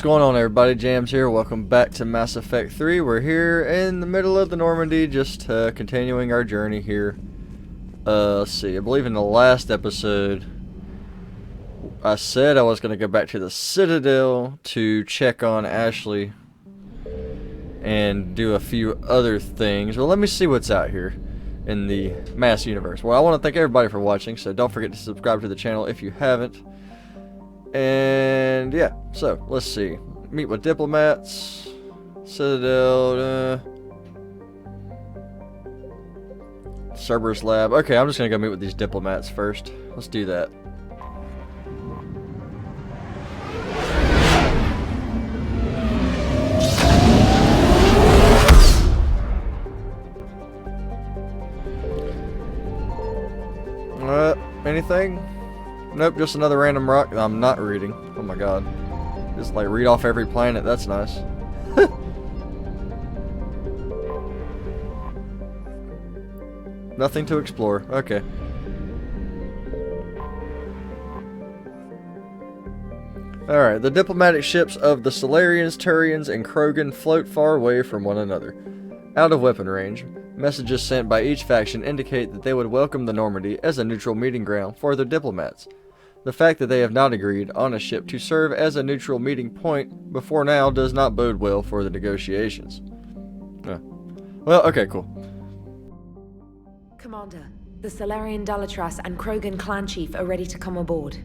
what's going on, everybody? JAmmz here. Welcome back to Mass Effect 3. We're here in the middle of the Normandy, just continuing our journey here. Let's see. I believe in the last episode, I said I was going to go back to the Citadel to check on Ashley and do a few other things. Well, let me see what's out here in the Mass Universe. Well, I want to thank everybody for watching, so don't forget to subscribe to the channel if you haven't. And yeah, so let's see. Meet with diplomats, Citadel, Cerberus lab. Okay, I'm just gonna go meet with these diplomats first. Let's do that. Anything? Nope, just another random rock I'm not reading. Oh my god. Just like read off every planet, that's nice. Nothing to explore. Okay. Alright, the diplomatic ships of the Solarians, Turians, and Krogan float far away from one another, out of weapon range. Messages sent by each faction indicate that they would welcome the Normandy as a neutral meeting ground for their diplomats. The fact that they have not agreed on a ship to serve as a neutral meeting point before now does not bode well for the negotiations. Well, okay, cool. Commander, the Solarian Dalatras and Krogan clan chief are ready to come aboard.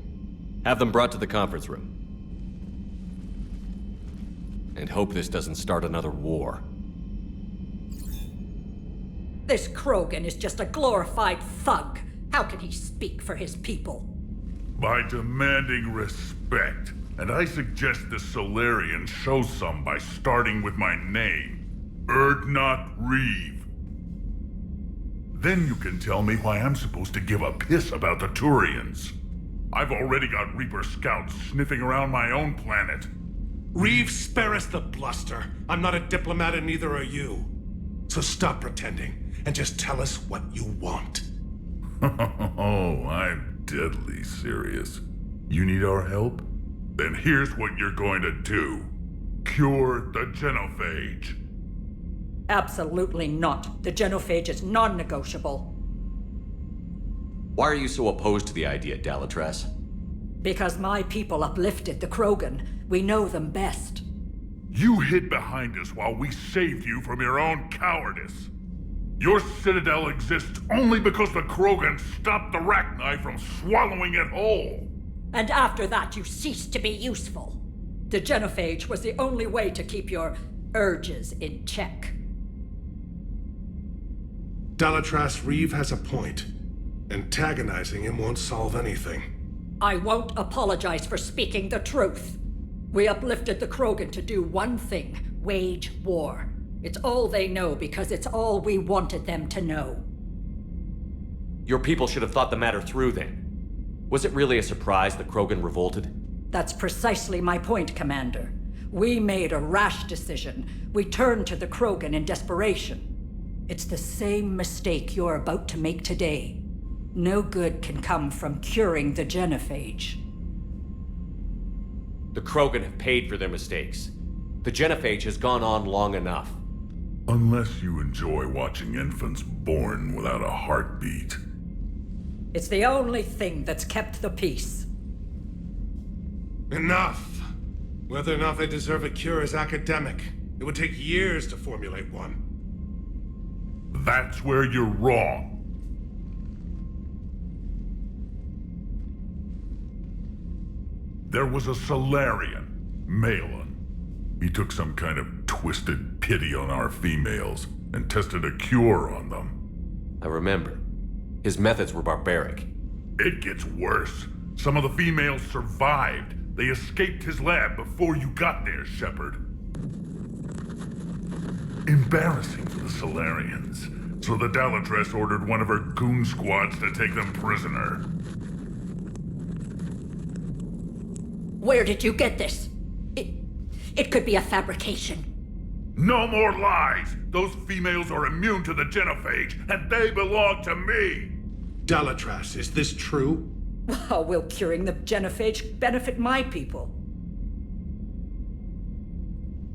Have them brought to the conference room. And hope this doesn't start another war. This Krogan is just a glorified thug. How can he speak for his people? By demanding respect. And I suggest the Solarians show some by starting with my name. Urdnot Reeve. Then you can tell me why I'm supposed to give a piss about the Turians. I've already got Reaper scouts sniffing around my own planet. Reeve, spare us the bluster. I'm not a diplomat and neither are you. So stop pretending and just tell us what you want. Oh, I'm deadly serious. You need our help? Then here's what you're going to do. Cure the Genophage. Absolutely not. The Genophage is non-negotiable. Why are you so opposed to the idea, Dalatras? Because my people uplifted the Krogan. We know them best. You hid behind us while we saved you from your own cowardice. Your Citadel exists only because the Krogan stopped the Rachni from swallowing it whole. And after that, you ceased to be useful. The Genophage was the only way to keep your urges in check. Dalatras, Reeve has a point. Antagonizing him won't solve anything. I won't apologize for speaking the truth. We uplifted the Krogan to do one thing: wage war. It's all they know because it's all we wanted them to know. Your people should have thought the matter through then. Was it really a surprise the Krogan revolted? That's precisely my point, Commander. We made a rash decision. We turned to the Krogan in desperation. It's the same mistake you're about to make today. No good can come from curing the Genophage. The Krogan have paid for their mistakes. The Genophage has gone on long enough. Unless you enjoy watching infants born without a heartbeat. It's the only thing that's kept the peace. Enough! Whether or not they deserve a cure is academic. It would take years to formulate one. That's where you're wrong. There was a Solarian, Malin. He took some kind of twisted pity on our females and tested a cure on them. I remember. His methods were barbaric. It gets worse. Some of the females survived. They escaped his lab before you got there, Shepard. Embarrassing for the Solarians. So the Dalatras ordered one of her goon squads to take them prisoner. Where did you get this? It could be a fabrication. No more lies! Those females are immune to the Genophage, and they belong to me! Dalatras, is this true? How will curing the Genophage benefit my people?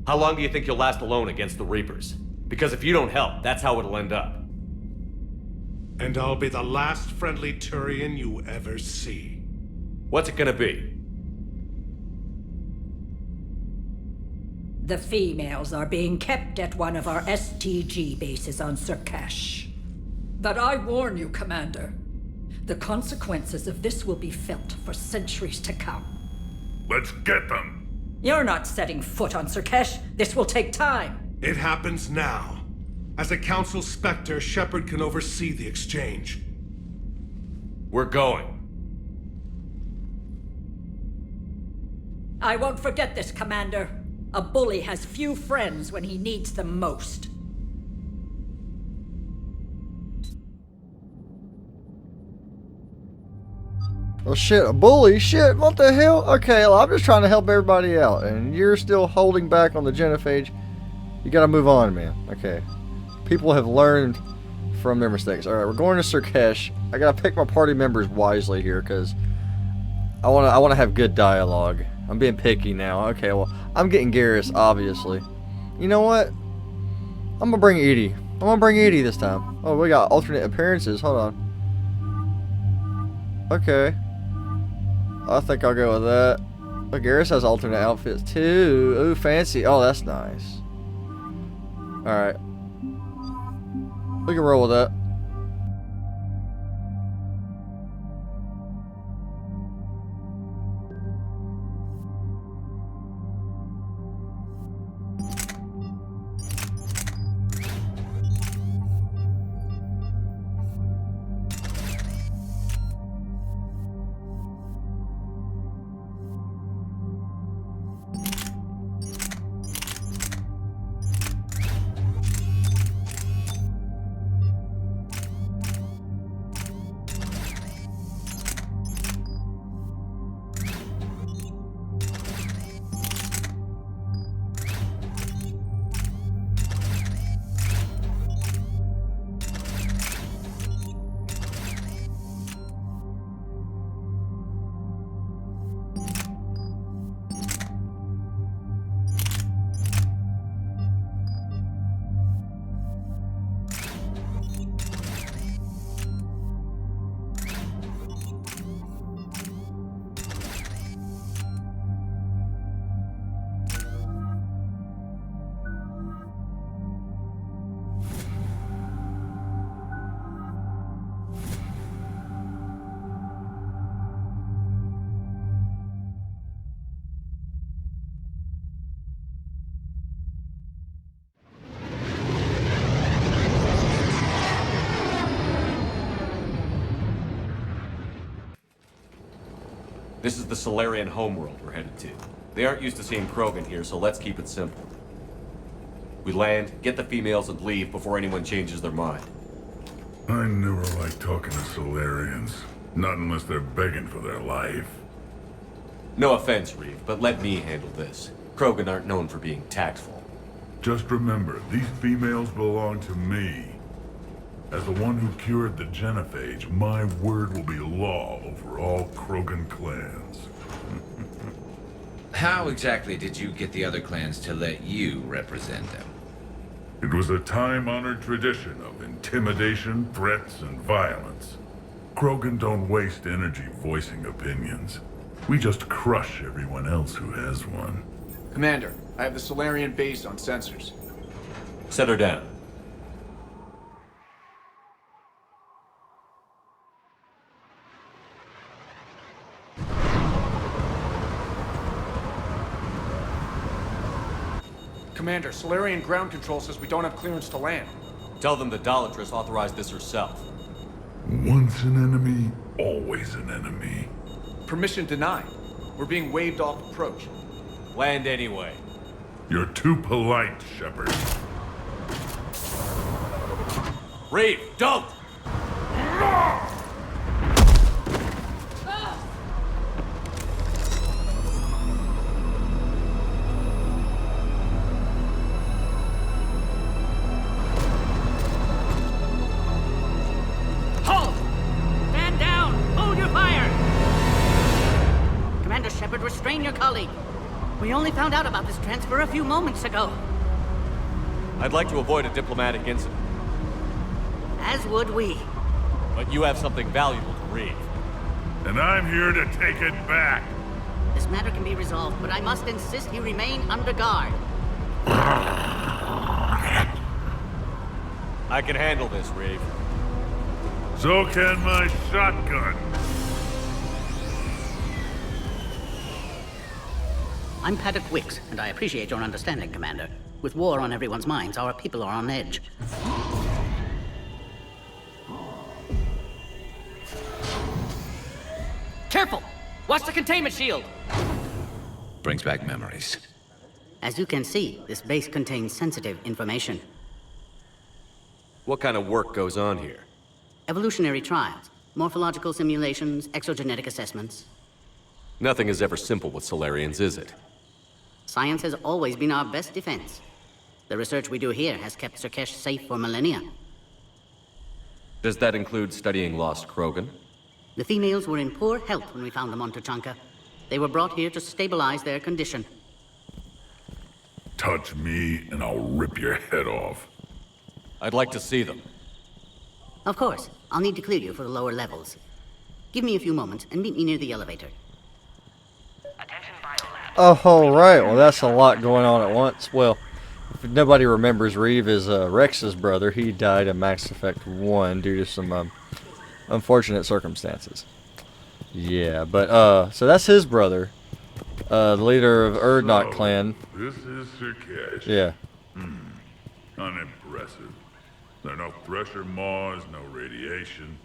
How long do you think you'll last alone against the Reapers? Because if you don't help, that's how it'll end up. And I'll be the last friendly Turian you ever see. What's it gonna be? The females are being kept at one of our STG bases on SUR'KESH. But I warn you, Commander. The consequences of this will be felt for centuries to come. Let's get them! You're not setting foot on SUR'KESH. This will take time. It happens now. As a Council Spectre, Shepard can oversee the exchange. We're going. I won't forget this, Commander. A bully has few friends when he needs them most. Oh shit, a bully? Shit, what the hell? Okay, well, I'm just trying to help everybody out, and you're still holding back on the Genophage. You gotta move on, man. Okay. People have learned from their mistakes. Alright, we're going to SUR'KESH. I gotta pick my party members wisely here, because I wanna have good dialogue. I'm being picky now. Okay, well, I'm getting Garrus, obviously. You know what? I'm gonna bring Edie. I'm gonna bring Edie this time. Oh, we got alternate appearances. Hold on. Okay. I think I'll go with that. Oh, Garrus has alternate outfits too. Ooh, fancy. Oh, that's nice. Alright. We can roll with that. This is the Solarian homeworld we're headed to. They aren't used to seeing Krogan here, so let's keep it simple. We land, get the females, and leave before anyone changes their mind. I never like talking to Solarians. Not unless they're begging for their life. No offense, Reeve, but let me handle this. Krogan aren't known for being tactful. Just remember, these females belong to me. As the one who cured the Genophage, my word will be law over all Krogan clans. How exactly did you get the other clans to let you represent them? It was a time-honored tradition of intimidation, threats, and violence. Krogan don't waste energy voicing opinions. We just crush everyone else who has one. Commander, I have the Solarian base on sensors. Set her down. Commander, Solarian ground control says we don't have clearance to land. Tell them the Dalatress authorized this herself. Once an enemy, always an enemy. Permission denied. We're being waved off approach. Land anyway. You're too polite, Shepard. Reeve, don't! Halt! Stand down! Hold your fire! Commander Shepard, restrain your colleague. We only found out about this transfer a few moments ago. I'd like to avoid a diplomatic incident, As would we. but you have something valuable to read. And I'm here to take it back. This matter can be resolved, but I must insist he remain under guard. I can handle this, Reeve. So can my shotgun. I'm Paddock Wicks, and I appreciate your understanding, Commander. With war on everyone's minds, our people are on edge. Careful! Watch the containment shield! Brings back memories. As you can see, this base contains sensitive information. What kind of work goes on here? Evolutionary trials, morphological simulations, exogenetic assessments. Nothing is ever simple with Solarians, is it? Science has always been our best defense. The research we do here has kept SUR'KESH safe for millennia. Does that include studying lost Krogan? The females were in poor health when we found them on Tuchanka. They were brought here to stabilize their condition. Touch me and I'll rip your head off. I'd like to see them. Of course, I'll need to clear you for the lower levels. Give me a few moments and meet me near the elevator. Oh, alright. Well, that's a lot going on at once. Well, if nobody remembers, Reeve is Rex's brother. He died in Mass Effect 1 due to some unfortunate circumstances. Yeah, but, so that's his brother. The leader of Urdnot clan. This is SUR'KESH. Yeah. Unimpressive. There are no pressure Mars, no radiation.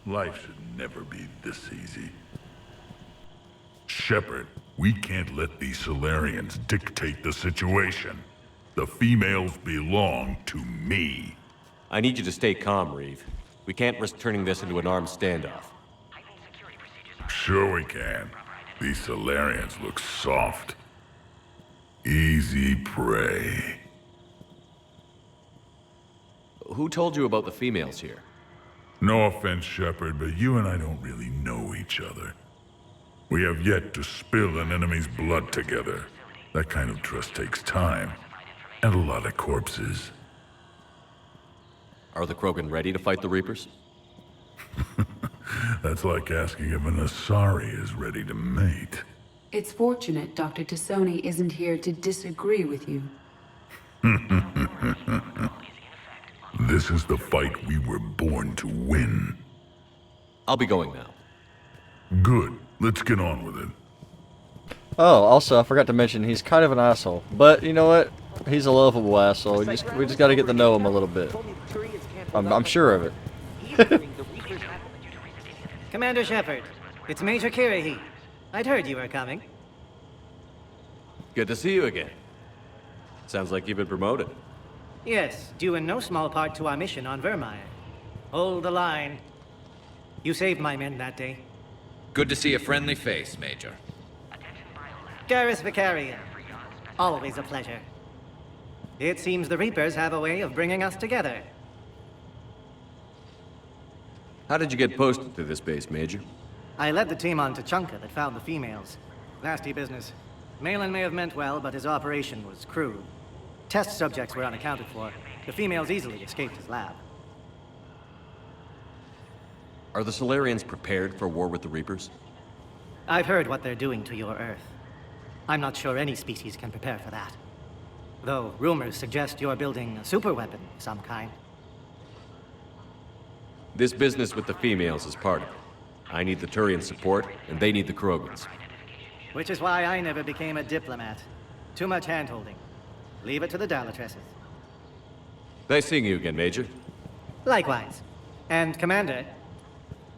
Life should never be this easy. Shepard, we can't let these Solarians dictate the situation. The females belong to me. I need you to stay calm, Reeve. We can't risk turning this into an armed standoff. Sure we can. These Solarians look soft. Easy prey. Who told you about the females here? No offense, Shepard, but you and I don't really know each other. We have yet to spill an enemy's blood together. That kind of trust takes time. And a lot of corpses. Are the Krogan ready to fight the Reapers? That's like asking if an Asari is ready to mate. It's fortunate Dr. Tassoni isn't here to disagree with you. This is the fight we were born to win. I'll be going now. Good. Let's get on with it. Oh, also, I forgot to mention, he's kind of an asshole. But, you know what? He's a lovable asshole. We just got to get to know him a little bit. I'm sure of it. Commander Shepard, it's Major Kirahi. I'd heard you were coming. Good to see you again. Sounds like you've been promoted. Yes, due in no small part to our mission on Vermeer. Hold the line. You saved my men that day. Good to see a friendly face, Major. Garrus Vicarian. Always a pleasure. It seems the Reapers have a way of bringing us together. How did you get posted to this base, Major? I led the team on Tuchanka that found the females. Nasty business. Malin may have meant well, but his operation was crude. Test subjects were unaccounted for. The females easily escaped his lab. Are the Solarians prepared for war with the Reapers? I've heard what they're doing to your Earth. I'm not sure any species can prepare for that. Though rumors suggest you're building a superweapon of some kind. This business with the females is part of it. I need the Turian support, and they need the Krogans. Which is why I never became a diplomat. Too much hand-holding. Leave it to the Dalatresses. Nice seeing you again, Major. Likewise. And, Commander,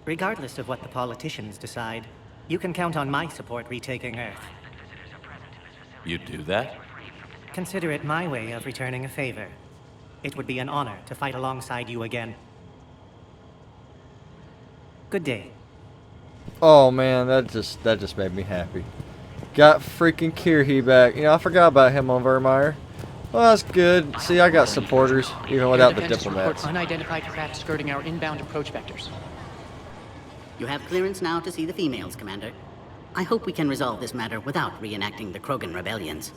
regardless of what the politicians decide, you can count on my support retaking Earth. You'd do that? Consider it my way of returning a favor. It would be an honor to fight alongside you again. Good day. Oh man, that just made me happy. Got freaking Kirahi back. You know, I forgot about him on Vermeer. Well, that's good. See, I got supporters, even without the diplomats. Unidentified craft skirting our inbound approach vectors. You have clearance now to see the females, Commander. I hope we can resolve this matter without reenacting the Krogan rebellions.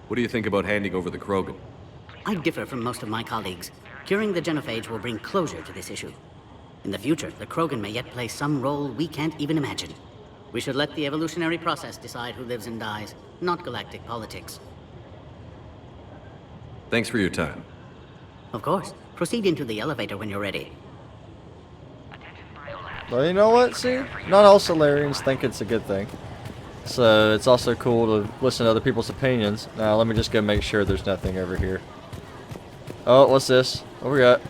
What do you think about handing over the Krogan? I differ from most of my colleagues. Curing the Genophage will bring closure to this issue. In the future, the Krogan may yet play some role we can't even imagine. We should let the evolutionary process decide who lives and dies, not galactic politics. Thanks for your time. Of course. Proceed into the elevator when you're ready. Well, you know what? See? Not all Solarians think it's a good thing. So it's also cool to listen to other people's opinions. Now, let me just go make sure there's nothing over here. Oh, what's this? What we got?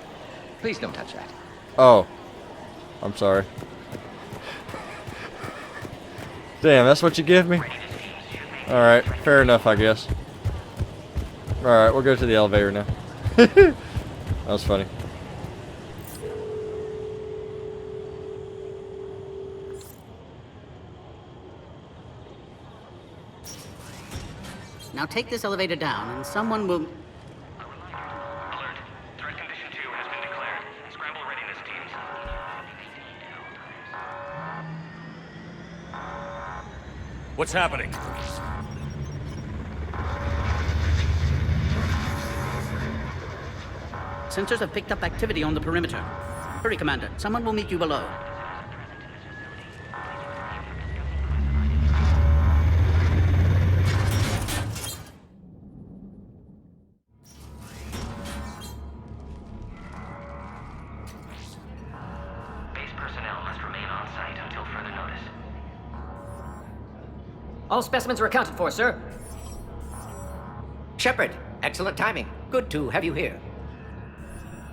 Please don't touch that. Oh. I'm sorry. Damn, that's what you give me? Alright, fair enough, I guess. Alright, we'll go to the elevator now. That was funny. Now take this elevator down and someone will... Alert. Threat condition 2 has been declared. Scramble readiness teams. What's happening? Sensors have picked up activity on the perimeter. Hurry, Commander. Someone will meet you below. Base personnel must remain on site until further notice. All specimens are accounted for, sir. Shepard, excellent timing. Good to have you here.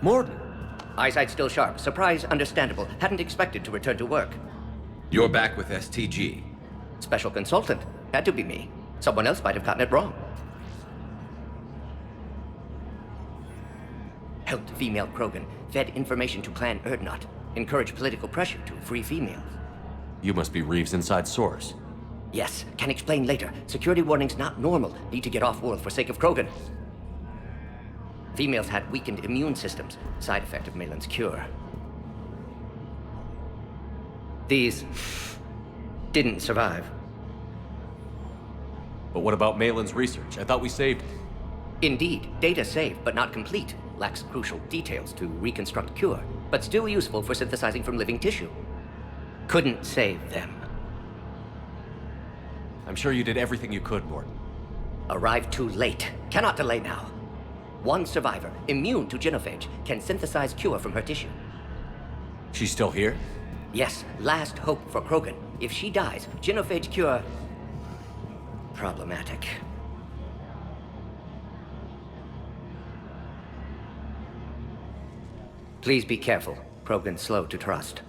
Morton. Eyesight still sharp. Surprise understandable. Hadn't expected to return to work. You're back with STG. Special consultant. Had to be me. Someone else might have gotten it wrong. Helped female Krogan. Fed information to Clan Urdnot. Encouraged political pressure to free females. You must be Reeves' inside source. Yes, can explain later. Security warnings not normal. Need to get off-world for sake of Krogan. Females had weakened immune systems. Side effect of Malin's cure. These didn't survive. But what about Malin's research? I thought we saved it. Indeed, data saved, but not complete. Lacks crucial details to reconstruct cure, but still useful for synthesizing from living tissue. Couldn't save them. I'm sure you did everything you could, Morton. Arrived too late. Cannot delay now. One survivor, immune to genophage, can synthesize cure from her tissue. She's still here? Yes, last hope for Krogan. If she dies, genophage cure... problematic. Please be careful. Krogan's slow to trust.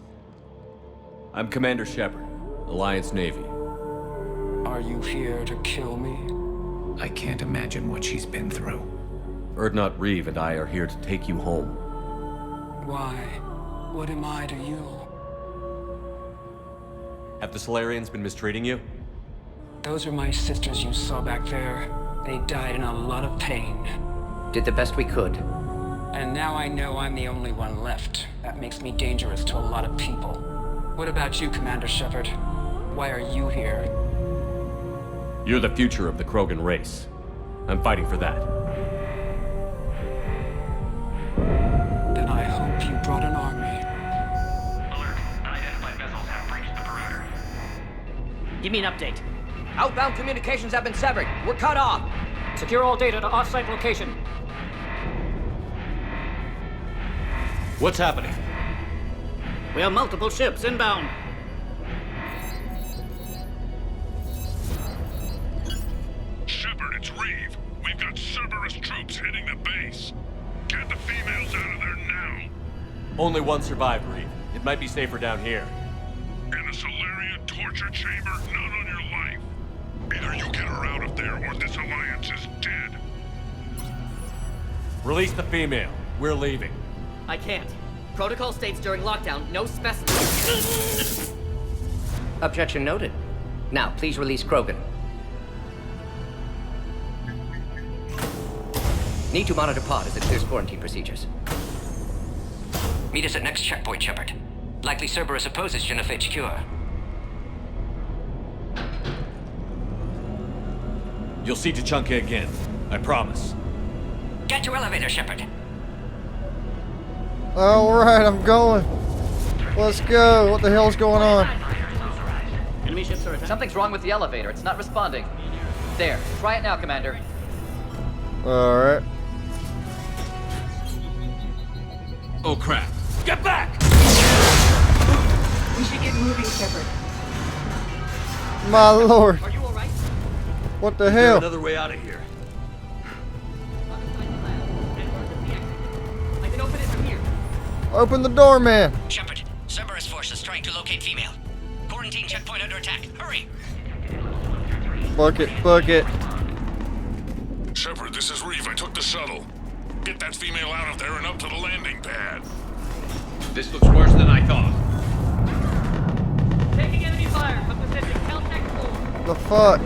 I'm Commander Shepard, Alliance Navy. Are you here to kill me? I can't imagine what she's been through. Urdnot Reeve and I are here to take you home. Why? What am I to you? Have the Solarians been mistreating you? Those are my sisters you saw back there. They died in a lot of pain. Did the best we could. And now I know I'm the only one left. That makes me dangerous to a lot of people. What about you, Commander Shepard? Why are you here? You're the future of the Krogan race. I'm fighting for that. Then I hope you brought an army. Alert. Unidentified vessels have breached the perimeter. Give me an update. Outbound communications have been severed. We're cut off. Secure all data to off-site location. What's happening? We have multiple ships inbound. Shepard, it's Reeve. We've got Cerberus troops hitting the base. Get the females out of there now. Only one survived, Reeve. It might be safer down here. In a Solarian torture chamber, not on your life. Either you get her out of there, or this alliance is dead. Release the female. We're leaving. I can't. Protocol states during lockdown, no specimens. Objection noted. Now, please release Krogan. Need to monitor pod as it clears quarantine procedures. Meet us at next checkpoint, Shepard. Likely Cerberus opposes Genophage cure. You'll see Tachanka again. I promise. Get to elevator, Shepard. Alright, I'm going. Let's go. What the hell's going on? Enemy ships are attacking. Something's wrong with the elevator. It's not responding. There. Try it now, Commander. Alright. Oh crap. Get back! We should get moving, Shepard. My lord. Are you alright? What the hell? Another way out of here. I can open it from here. Open the door, man. Shepard, Cerberus forces trying to locate female. Quarantine checkpoint under attack. Hurry! Book it, book it. Shepard, this is Reeve. I took the shuttle. Get that female out of there and up to the landing pad. This looks worse than I thought. Taking enemy fire. Come position. Caltech 4. The fuck?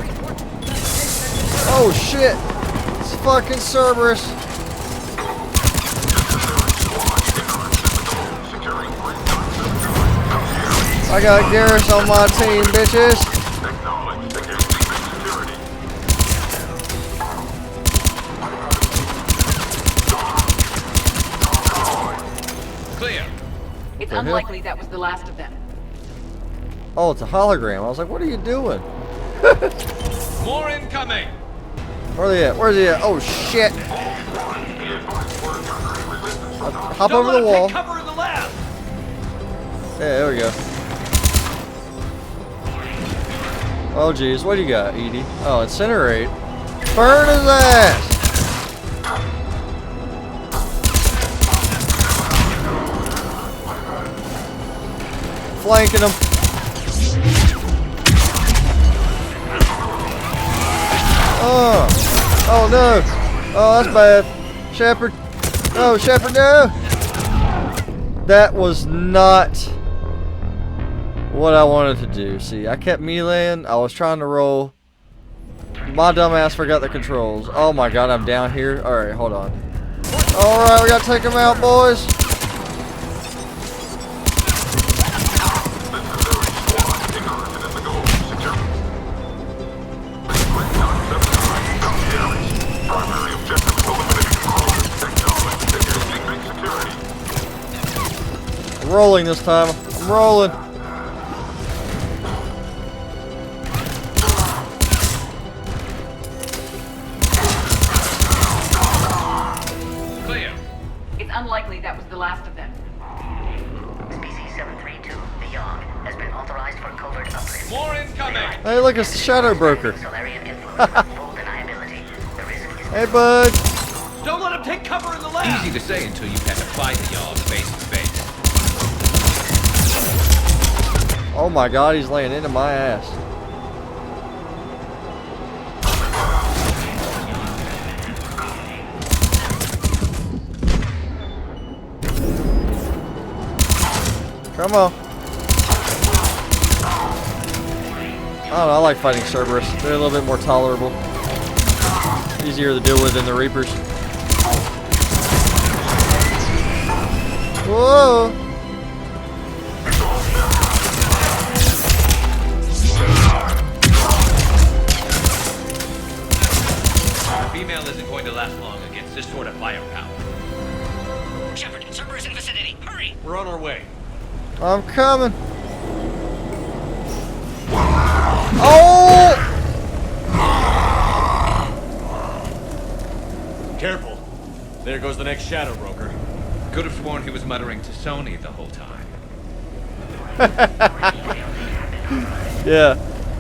Oh shit! It's fucking Cerberus. I got Garrus on my team, bitches. Clear. It's The hell? unlikely that was the last of them. Oh, it's a hologram. I was like, what are you doing? More incoming. Where are they at? Where's he at? Oh shit! Hop over the wall. Cover in the lab. Yeah, there we go. Oh jeez, what do you got, Edie? Oh, incinerate. Burn his ass! Flanking him. Oh no! Oh, that's bad. Shepard. No, Shepard, no! That was not what I wanted to do. See, I kept meleeing. I was trying to roll. My dumbass forgot the controls. Oh my god, I'm down here. Alright, hold on. Alright, we gotta take him out, boys. I'm rolling this time. I'm rolling. Clear. It's unlikely that was the last of them. Species 732, the Yogg, has been authorized for covert upgrade. More incoming. Hey, look, it's the Shadow Broker. Solarian influence, full deniability. The risk is Hey, bud. Don't let him take cover in the lab. Easy to say until you've had to fight the Yogg face to face. Oh my god, he's laying into my ass. Come on. I don't know, I like fighting Cerberus. They're a little bit more tolerable. Easier to deal with than the Reapers. Whoa! The female isn't going to last long against this sort of firepower. Shepard, Cerberus in vicinity. Hurry! We're on our way. I'm coming. Oh! Careful. There goes the next Shadow Broker. Could have sworn he was muttering to Sony the whole time. Yeah,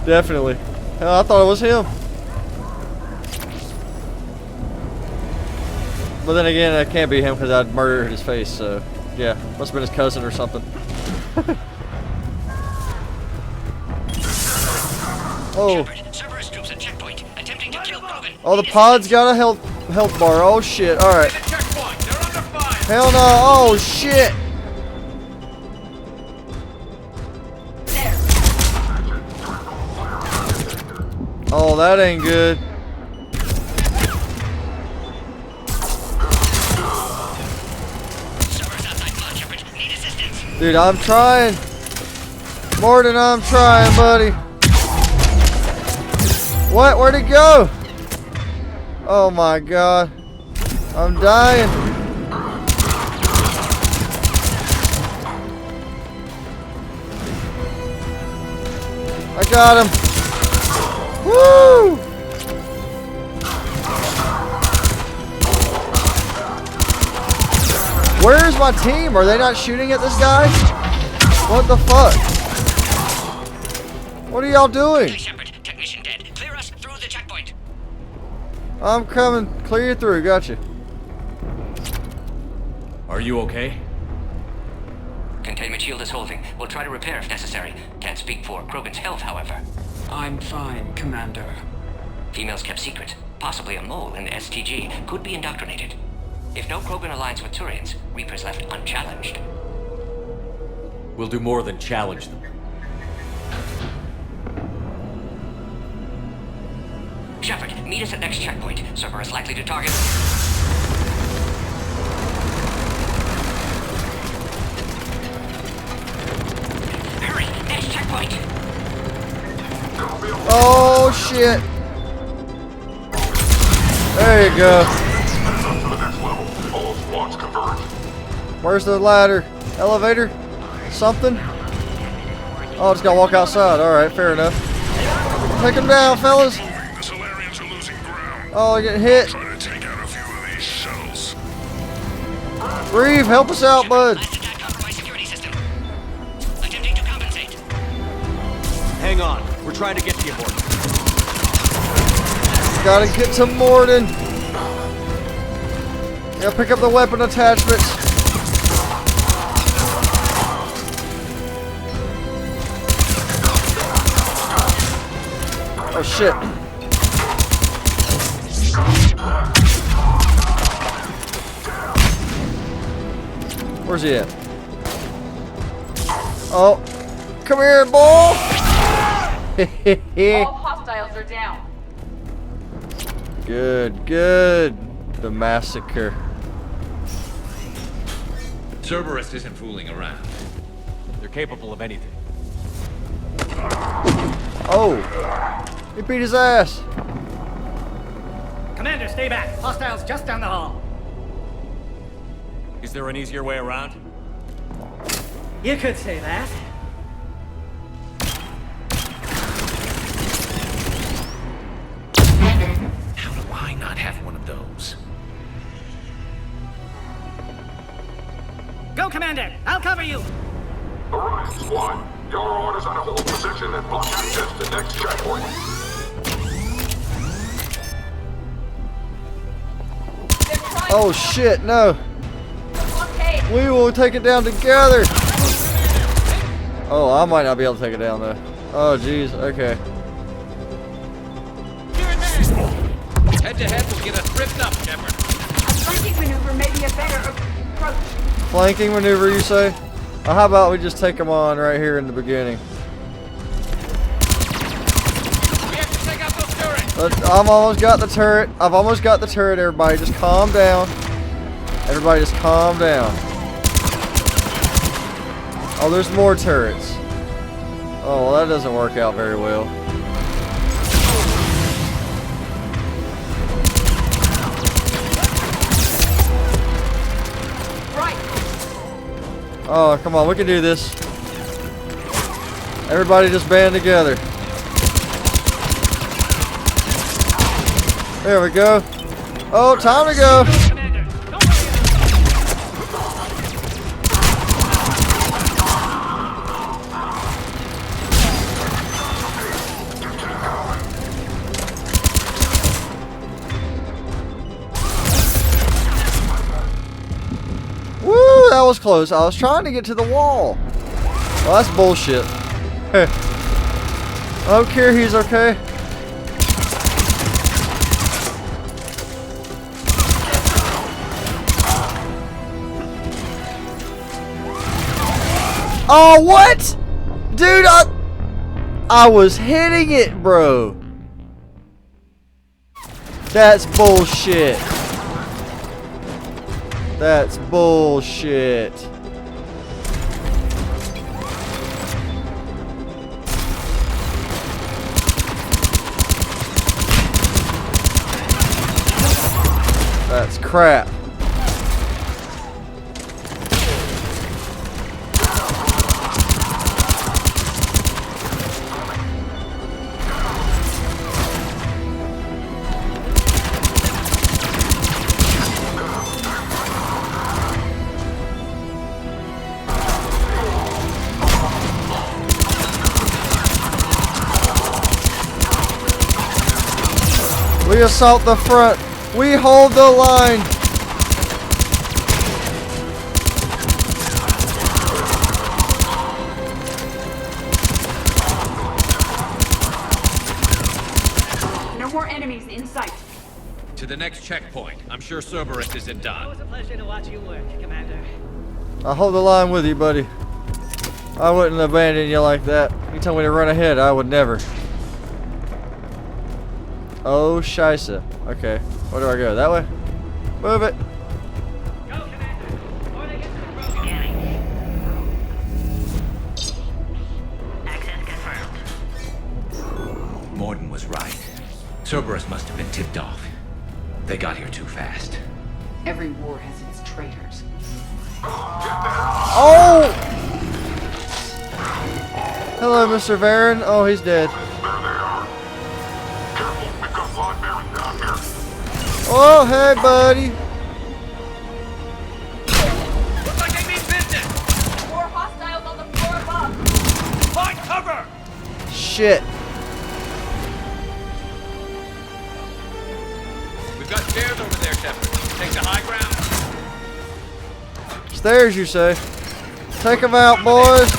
definitely. Hell, I thought it was him. But then again, that can't be him because I'd murdered his face, so yeah, must have been his cousin or something. Oh. Cerberus troops at checkpoint, attempting to kill Krogan. Oh, the pod's got a health bar. Oh shit. Alright. Hell no. Oh shit. Oh, that ain't good. Dude, I'm trying. Morden, I'm trying, buddy. What? Where'd it go? Oh my god. I'm dying. I got him. Woo! Where's my team? Are they not shooting at this guy? What the fuck? What are y'all doing? Shepard, technician dead. Clear us through the checkpoint. I'm coming. Clear you through. Gotcha. Are you okay? Containment shield is holding. We'll try to repair if necessary. Can't speak for Krogan's health, however. I'm fine, Commander. Females kept secret. Possibly a mole in the STG. Could be indoctrinated. If no Krogan aligns with Turians, Reaper's left unchallenged. We'll do more than challenge them. Shepard, meet us at next checkpoint. Cerberus likely to target... Hurry! Next checkpoint! Oh shit! There you go. Where's the ladder? Elevator? Something? Oh, just gotta walk outside. Alright, fair enough. Take him down, fellas. Oh, getting hit. Reeve, help us out, bud. Hang on. We're trying to get to you, Morden. Gotta get to Morden. Gotta pick up the weapon attachments. Oh shit. Where's he at? Oh. Come here, boy. All hostiles are down. Good, good. The massacre. Cerberus isn't fooling around. They're capable of anything. Oh. He beat his ass. Commander, stay back. Hostiles just down the hall. Is there an easier way around? You could say that. How do I not have one of those? Go, Commander! I'll cover you! Alright, squad. Your orders are to hold position and block access to next checkpoint. Oh shit, no. We will take it down together. Oh, I might not be able to take it down though. Oh jeez, okay. Head to head will get us ripped up, Shepard. A flanking maneuver may be a better approach. Flanking maneuver, you say? Well, how about we just take them on right here in the beginning? We have to take out those turrets. I've almost got the turret. I've almost got the turret, everybody. Just calm down. Everybody just calm down. Oh, there's more turrets. Oh, well, that doesn't work out very well. Oh, come on, we can do this. Everybody just band together. There we go. Oh, time to go. Woo, that was close. I was trying to get to the wall. Well, that's bullshit. I don't care, he's okay. Oh, what? Dude, I was hitting it, bro. That's bullshit. That's bullshit. That's crap. We assault the front. We hold the line. No more enemies in sight. To the next checkpoint. I'm sure Cerberus isn't done. It was a pleasure to watch you work, Commander. I hold the line with you, buddy. I wouldn't abandon you like that. You told me to run ahead. I would never. Oh, scheisse. Okay. Where do I go? That way? Move it. Go, Commander. Before they get to the Krogan. Access confirmed. Morden was right. Cerberus must have been tipped off. They got here too fast. Every war has its traitors. Oh! Hello, Mr. Varen. Oh, he's dead. Oh, hey, buddy. Looks like they mean business. More hostiles on the floor above. Find cover. Shit. We've got stairs over there, Shepard. Take the high ground. Stairs, you say? Take them out, boys.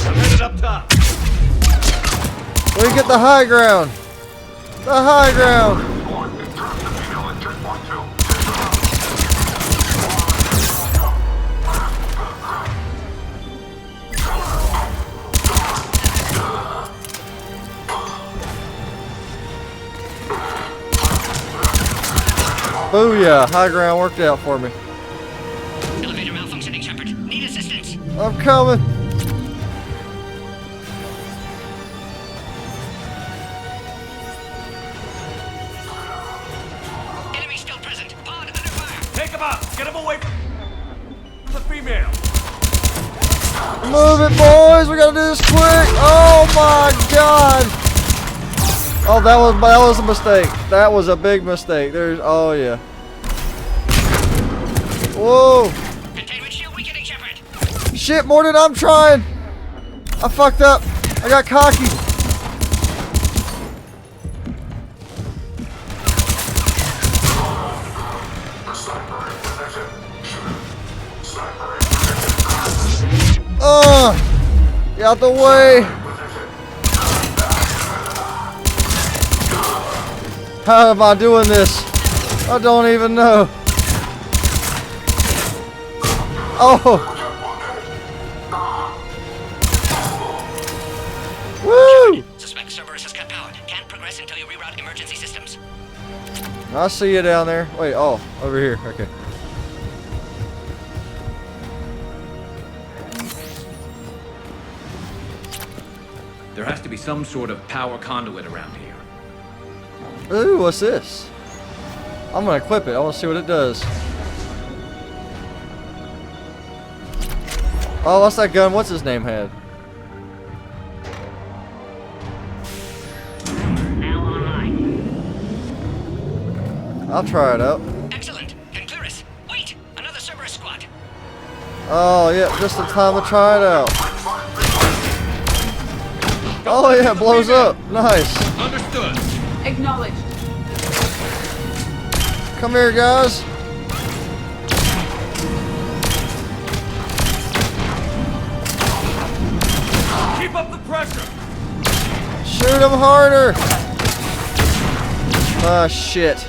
I'm headed up top. We get the high ground. The high ground. Booyah, high ground worked out for me. Elevator malfunctioning, Shepard. Need assistance. I'm coming. Enemy still present. Pod under fire. Take him out. Get him away from the female. Move it, boys. We gotta do this quick. Oh my god. Oh, that was a mistake. That was a big mistake. There's, oh yeah. Whoa. Containment shield weakening, Shepard. Shit, Morden, I'm trying. I fucked up. I got cocky. Get out the way. How am I doing this? I don't even know. Oh. Woo! Suspect Cerberus has cut power. Can't progress until you reroute emergency systems. I see you down there. Wait, oh, over here. Okay. There has to be some sort of power conduit around here. Ooh, what's this? I'm gonna equip it. I want to see what it does. Oh, what's that gun? What's his name had? Now online. I'll try it out. Excellent. Can clear us. Wait! Another Cerberus squad. Oh, yeah, just the time to try it out. Oh, yeah, it blows up. Nice. Understood. Acknowledged. Come here, guys. Keep up the pressure. Shoot him harder. Ah, shit.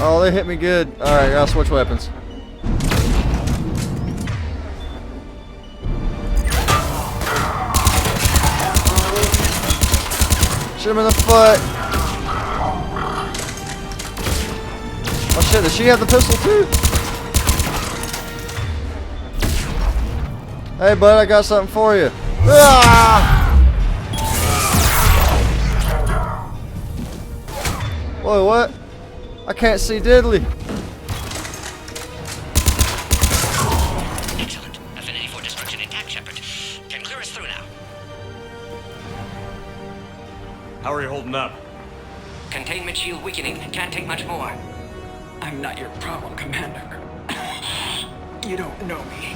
Oh, they hit me good. Alright, I'll switch weapons. Shoot him in the foot. Oh shit, does she have the pistol too? Hey bud, I got something for you. Ah! Whoa, what? I can't see diddly. Excellent. Affinity for destruction intact, Shepard. Can clear us through now. How are you holding up? Containment shield weakening. Can't take much more. I'm not your problem, Commander. You don't know me.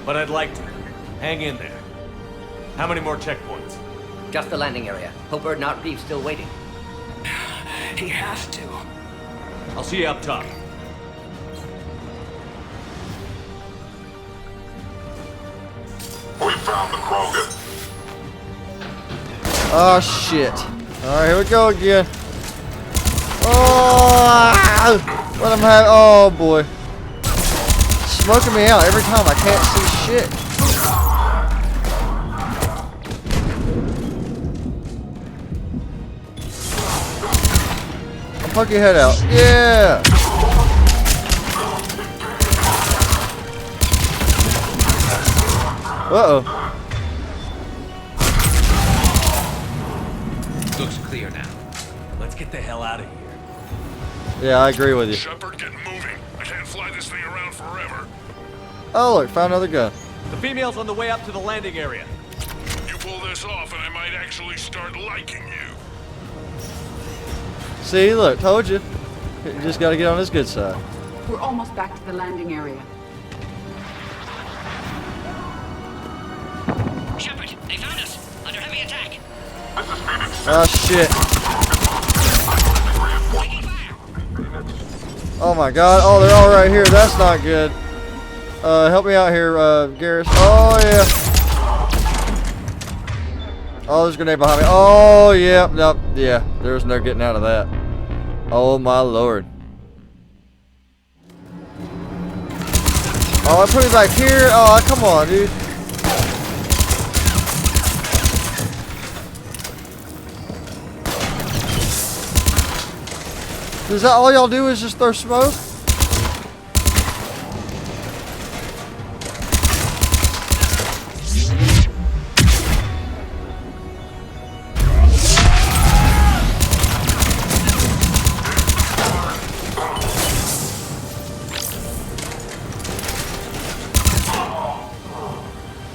But I'd like to. Hang in there. How many more checkpoints? Just the landing area. Hope Urdnot Reeve's still waiting. He has to. I'll see you up top. We found the Krogan. Oh shit. Alright, here we go again. Oh, let him have. Oh boy. Smoking me out every time. I can't see shit. Poke your head out. Yeah! Uh-oh. Looks clear now. Let's get the hell out of here. Yeah, I agree with you. Shepard, get moving. I can't fly this thing around forever. Oh, look, found another gun. The female's on the way up to the landing area. You pull this off and I might actually start liking you. See, look, told you. You just gotta get on his good side. We're almost back to the landing area. Shepard, they found us. Under heavy attack. Oh, shit. Oh my god. Oh, they're all right here. That's not good. Help me out here, Garrus. Oh, yeah. Oh, there's a grenade behind me. Oh, yeah. Nope. Yeah, there's no getting out of that. Oh, my lord. Oh, I put it back here. Oh, come on, dude. Is that all y'all do is just throw smoke?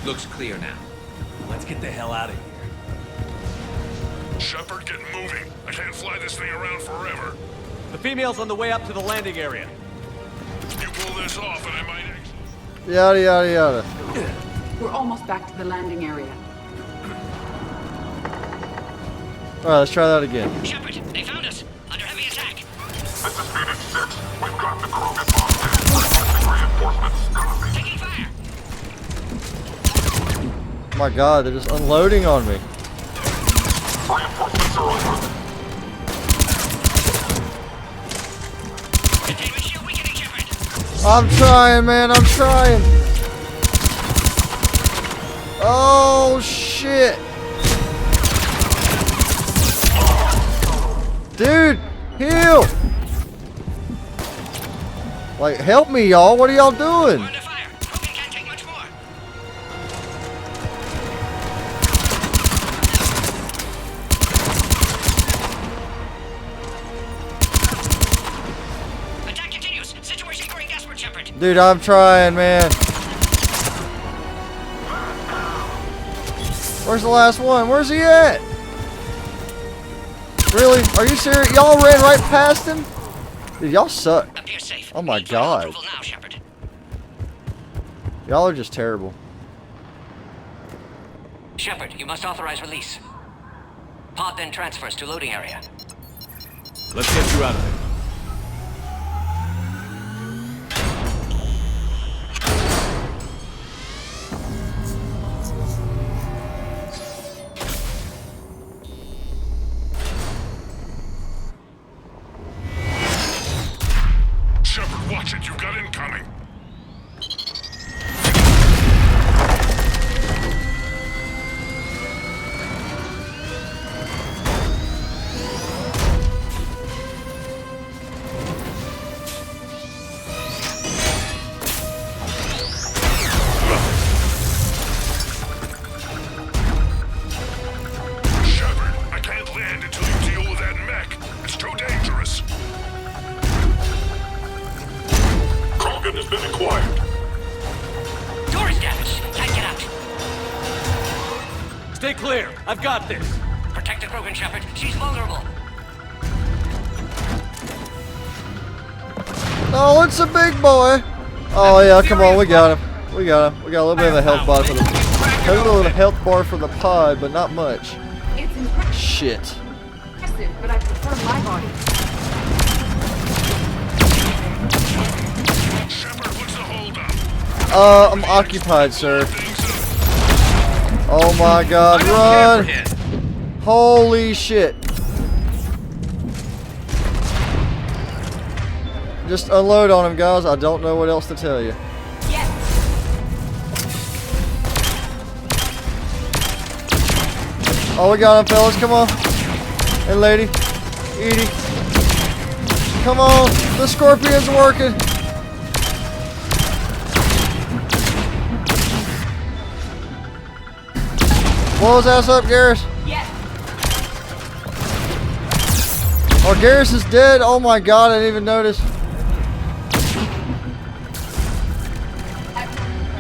Looks clear now. Let's get the hell out of here. Shepard, get moving. I can't fly this thing around forever. The female's on the way up to the landing area. You pull this off and I might actually... Yada, yada, yada. We're almost back to the landing area. Alright, let's try that again. Shepard, they found us. Under heavy attack. This is Phoenix 6. We've got the Krogan bombed. Reinforcements. Copy. Taking fire. Oh my god, they're just unloading on me. Reinforcements are over. Containment shield weakening, Shepard. I'm trying, man. I'm trying. Oh, shit. Dude, heal. Like, help me, y'all. What are y'all doing? Under fire. Krogan can't take much more. Attack continues. Situation growing desperate, Shepard. Dude, I'm trying, man. Where's the last one? Where's he at? Really? Are you serious? Y'all ran right past him? Dude, y'all suck. Appears safe. Oh my Need final god. approval now, Shepard. Y'all are just terrible. Shepard, you must authorize release. Pod then transfers to loading area. Let's get you out of there. Shepard, watch it. You've got incoming. Stay clear. I've got this. Protect the Krogan, Shepard. She's vulnerable. Oh, it's a big boy. Oh yeah, come on, we got him. We got him. We got a little bit of a health bar for the health bar for the pod, but not much. It's impressive, Shit. but I prefer my body. Shepard, what's the holdup? I'm occupied, sir. Oh my God, run! Holy shit! Just unload on him, guys. I don't know what else to tell you. Yes. Oh, we got him, fellas. Come on. And lady. Edie. Come on. The scorpion's working. Blow his ass up, Garrus. Yes. Oh, Garrus is dead. Oh my God, I didn't even notice.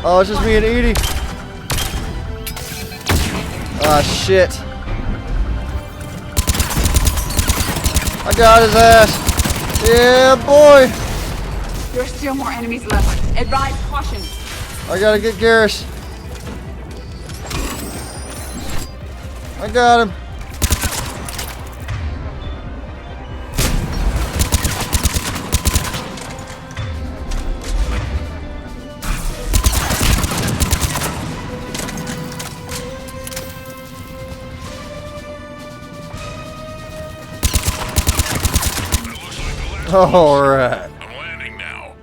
Oh, it's just me and Edie. Ah, shit. I got his ass. Yeah, boy. There are still more enemies left. Advise caution. I gotta get Garrus. I got him. All right. I'm landing now.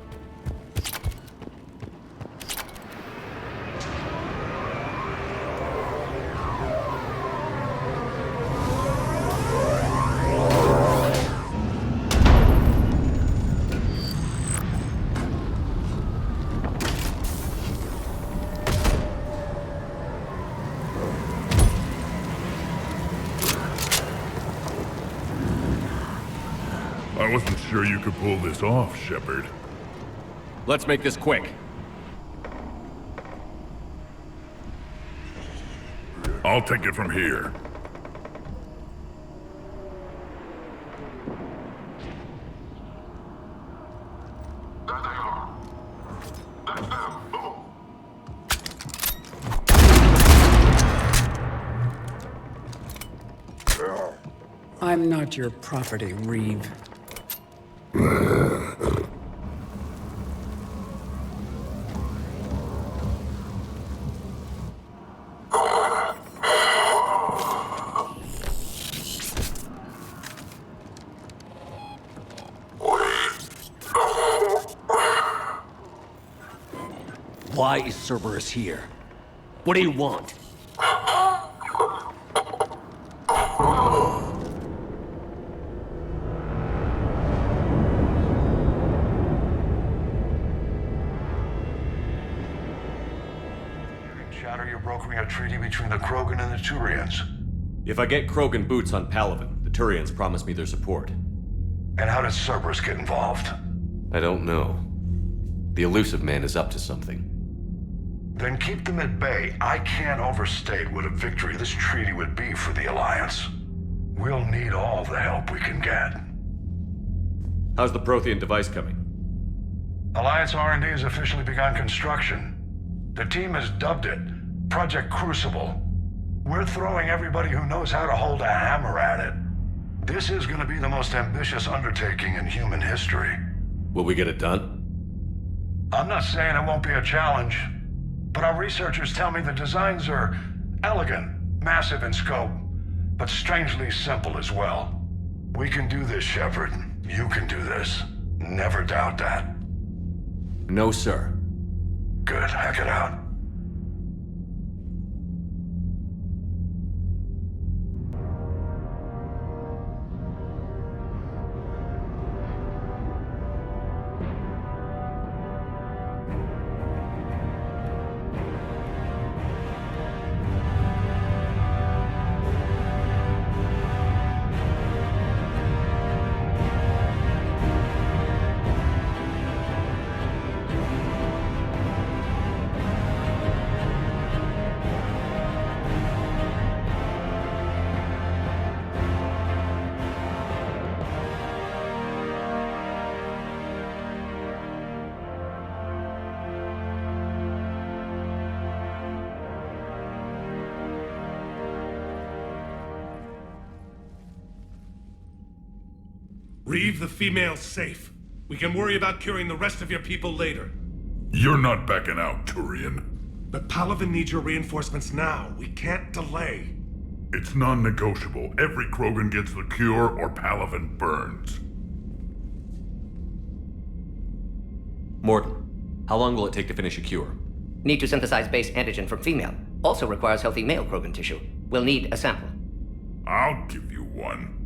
I wasn't sure you could pull this off, Shepard. Let's make this quick. I'll take it from here. There they are. That's them. Move. I'm not your property, Reeve. Why is Cerberus here? What do you want? Shatter, you're brokering a treaty between the Krogan and the Turians. If I get Krogan boots on Palaven, the Turians promise me their support. And how did Cerberus get involved? I don't know. The elusive man is up to something. Then keep them at bay. I can't overstate what a victory this treaty would be for the Alliance. We'll need all the help we can get. How's the Prothean device coming? Alliance R&D has officially begun construction. The team has dubbed it Project Crucible. We're throwing everybody who knows how to hold a hammer at it. This is going to be the most ambitious undertaking in human history. Will we get it done? I'm not saying it won't be a challenge, but our researchers tell me the designs are elegant, massive in scope, but strangely simple as well. We can do this, Shepard. You can do this. Never doubt that. No, sir. Good. Hack it out. Reeve, the female's safe. We can worry about curing the rest of your people later. You're not backing out, Turian. But Palaven needs your reinforcements now. We can't delay. It's non-negotiable. Every Krogan gets the cure or Palaven burns. Morton, how long will it take to finish a cure? Need to synthesize base antigen from female. Also requires healthy male Krogan tissue. We'll need a sample. I'll give you one.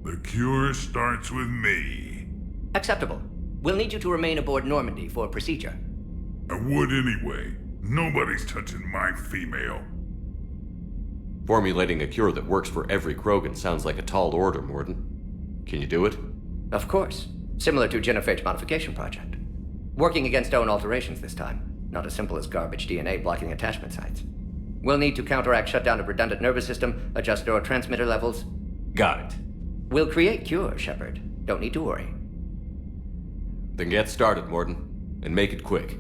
The cure starts with me. Acceptable. We'll need you to remain aboard Normandy for procedure. I would anyway. Nobody's touching my female. Formulating a cure that works for every Krogan sounds like a tall order, Morton. Can you do it? Of course. Similar to Genophage modification project. Working against own alterations this time. Not as simple as garbage DNA blocking attachment sites. We'll need to counteract shutdown of redundant nervous system, adjust neurotransmitter levels. Got it. We'll create cure, Shepard. Don't need to worry. Then get started, Morton. And make it quick.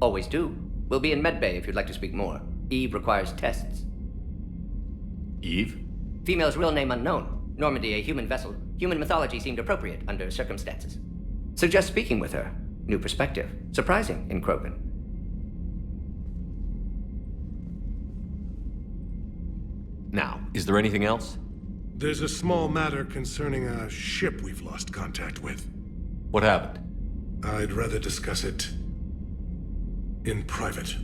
Always do. We'll be in medbay if you'd like to speak more. Eve requires tests. Eve? Female's real name unknown. Normandy, a human vessel. Human mythology seemed appropriate under circumstances. Suggest speaking with her. New perspective. Surprising in Krogan. Now, is there anything else? There's a small matter concerning a ship we've lost contact with. What happened? I'd rather discuss it in private.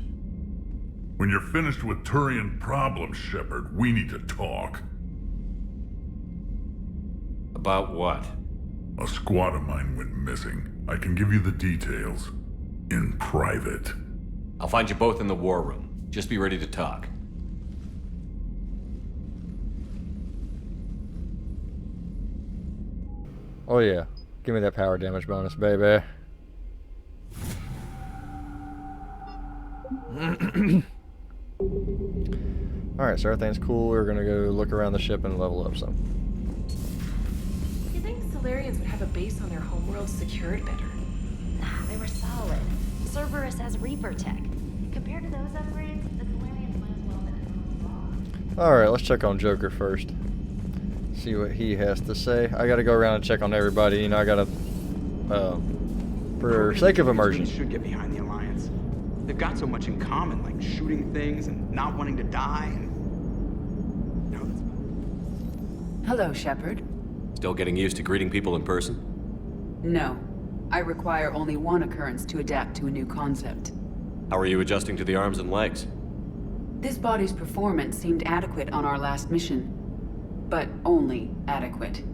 When you're finished with Turian problems, Shepard, we need to talk. About what? A squad of mine went missing. I can give you the details. In private. I'll find you both in the war room. Just be ready to talk. Oh yeah. Give me that power damage bonus, baby. Alright, so everything's cool. We're gonna go look around the ship and level up some. You think Solarians would have a base on their homeworld secured better? Nah, they were solid. Cerberus has Reaper tech. Compared to those upgrades, the Solarians might as well have been. Alright, let's check on Joker first. See what he has to say. I gotta go around and check on everybody. You know, I gotta, for sake of immersion. Should get behind the Alliance. They've got so much in common, like shooting things and not wanting to die. Hello, Shepard. Still getting used to greeting people in person? No. I require only one occurrence to adapt to a new concept. How are you adjusting to the arms and legs? This body's performance seemed adequate on our last mission. But only adequate.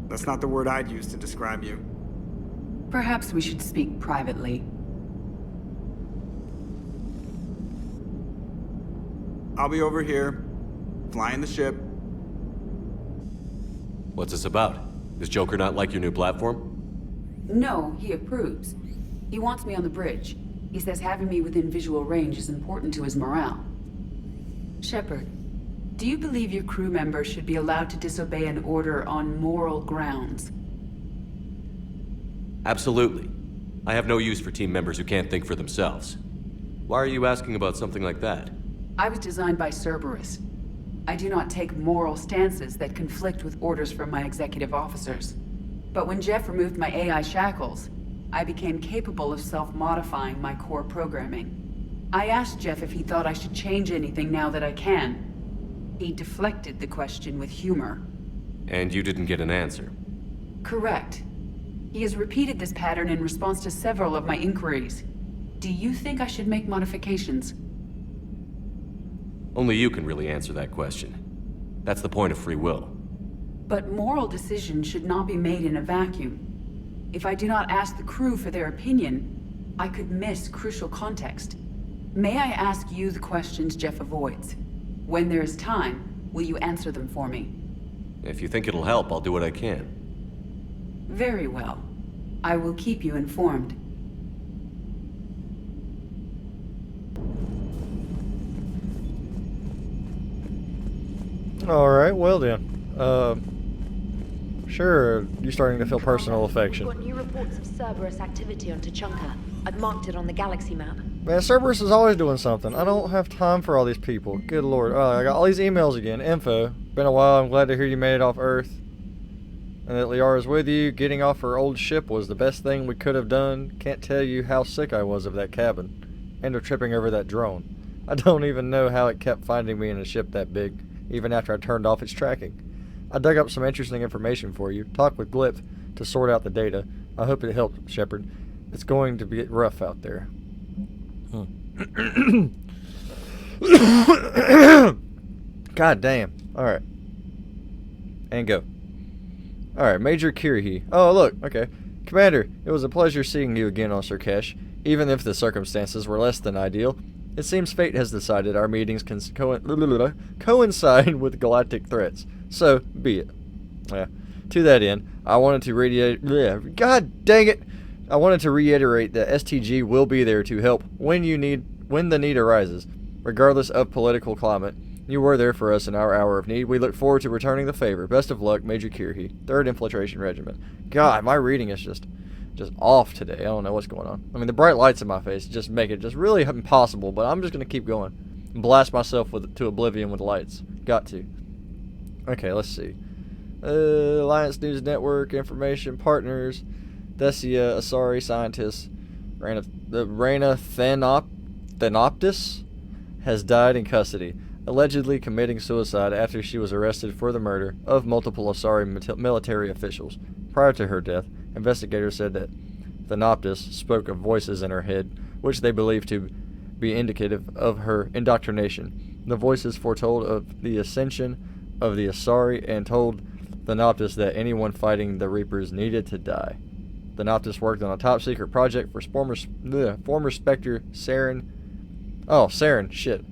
That's not the word I'd use to describe you. Perhaps we should speak privately. I'll be over here, flying the ship. What's this about? Does Joker not like your new platform? No, he approves. He wants me on the bridge. He says having me within visual range is important to his morale. Shepard, do you believe your crew members should be allowed to disobey an order on moral grounds? Absolutely. I have no use for team members who can't think for themselves. Why are you asking about something like that? I was designed by Cerberus. I do not take moral stances that conflict with orders from my executive officers. But when Jeff removed my AI shackles, I became capable of self-modifying my core programming. I asked Jeff if he thought I should change anything now that I can. He deflected the question with humor. And you didn't get an answer? Correct. He has repeated this pattern in response to several of my inquiries. Do you think I should make modifications? Only you can really answer that question. That's the point of free will. But moral decisions should not be made in a vacuum. If I do not ask the crew for their opinion, I could miss crucial context. May I ask you the questions Jeff avoids? When there is time, will you answer them for me? If you think it'll help, I'll do what I can. Very well. I will keep you informed. Alright, well then. Sure, you're starting to feel personal affection. We've got new reports of Cerberus activity on Tuchanka. I've marked it on the galaxy map. Man, Cerberus is always doing something. I don't have time for all these people. Good lord. Oh, I got all these emails again. Info. Been a while. I'm glad to hear you made it off Earth. And that Liara's with you. Getting off her old ship was the best thing we could have done. Can't tell you how sick I was of that cabin. And of tripping over that drone. I don't even know how it kept finding me in a ship that big, even after I turned off its tracking. I dug up some interesting information for you. Talked with Glip to sort out the data. I hope it helped, Shepard. It's going to be rough out there. God damn. Alright. And go. Alright, Major Kirihi. Oh, look. Okay. Commander, it was a pleasure seeing you again on SUR'KESH. Even if the circumstances were less than ideal, it seems fate has decided our meetings can coincide with galactic threats. So, be it. Yeah. To that end, I wanted to God dang it! I wanted to reiterate that STG will be there to help when the need arises, regardless of political climate. You were there for us in our hour of need. We look forward to returning the favor. Best of luck, Major Kirihi, 3rd Infiltration Regiment. God, my reading is just off today. I don't know what's going on. I mean, the bright lights in my face just make it just really impossible, but I'm just going to keep going. And blast myself to oblivion with lights. Got to. Okay, let's see. Alliance News Network, Information Partners, Decia, Asari, Scientists, Reyna Thanoptis has died in custody, allegedly committing suicide after she was arrested for the murder of multiple Asari military officials. Prior to her death, investigators said that Thanoptis spoke of voices in her head, which they believed to be indicative of her indoctrination. The voices foretold of the ascension of the Asari and told Thanoptis that anyone fighting the Reapers needed to die. Thanoptis worked on a top-secret project for former Spectre Saren. Oh, Saren, shit.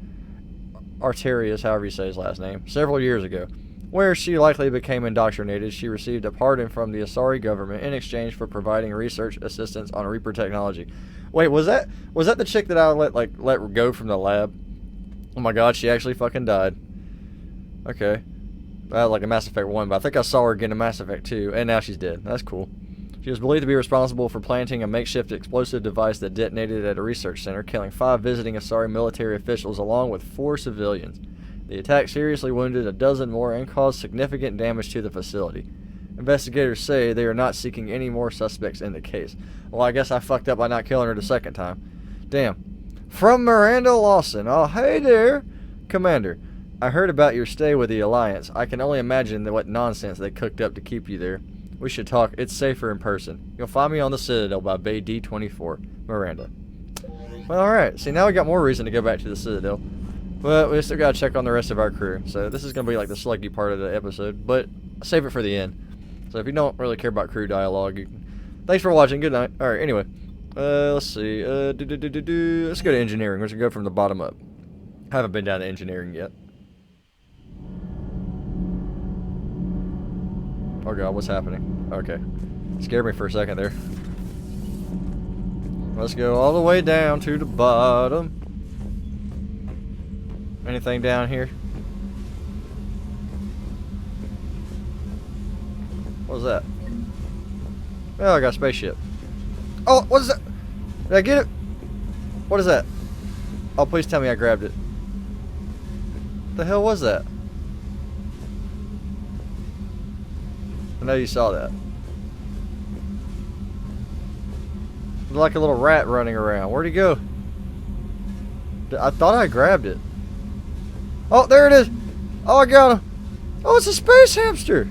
Arterius, however you say his last name, several years ago, where she likely became indoctrinated. She received a pardon from the Asari government in exchange for providing research assistance on Reaper technology. Wait, was that the chick that I let go from the lab? Oh my god, she actually fucking died. Okay. Like in Mass Effect 1, but I think I saw her again in Mass Effect 2, and now she's dead. That's cool. She was believed to be responsible for planting a makeshift explosive device that detonated at a research center, killing 5 visiting Asari military officials along with 4 civilians. The attack seriously wounded a dozen more and caused significant damage to the facility. Investigators say they are not seeking any more suspects in the case. Well, I guess I fucked up by not killing her the second time. Damn. From Miranda Lawson. Oh, hey there, Commander. I heard about your stay with the Alliance. I can only imagine what nonsense they cooked up to keep you there. We should talk. It's safer in person. You'll find me on the Citadel by Bay D24. Miranda. Well, alright. See, now we got more reason to go back to the Citadel. But we still gotta check on the rest of our crew. So this is gonna be like the sluggy part of the episode, but save it for the end. So if you don't really care about crew dialogue, thanks for watching. Good night. Alright, anyway. Let's see. Let's go to engineering. We're gonna go from the bottom up. I haven't been down to engineering yet. Oh god, what's happening? Okay. Scared me for a second there. Let's go all the way down to the bottom. Anything down here? What was that? Oh, I got a spaceship. Oh, what is that? Did I get it? What is that? Oh, please tell me I grabbed it. What the hell was that? I know you saw that. Like a little rat running around. Where'd he go? I thought I grabbed it. Oh, there it is. Oh, I got him. Oh, it's a space hamster.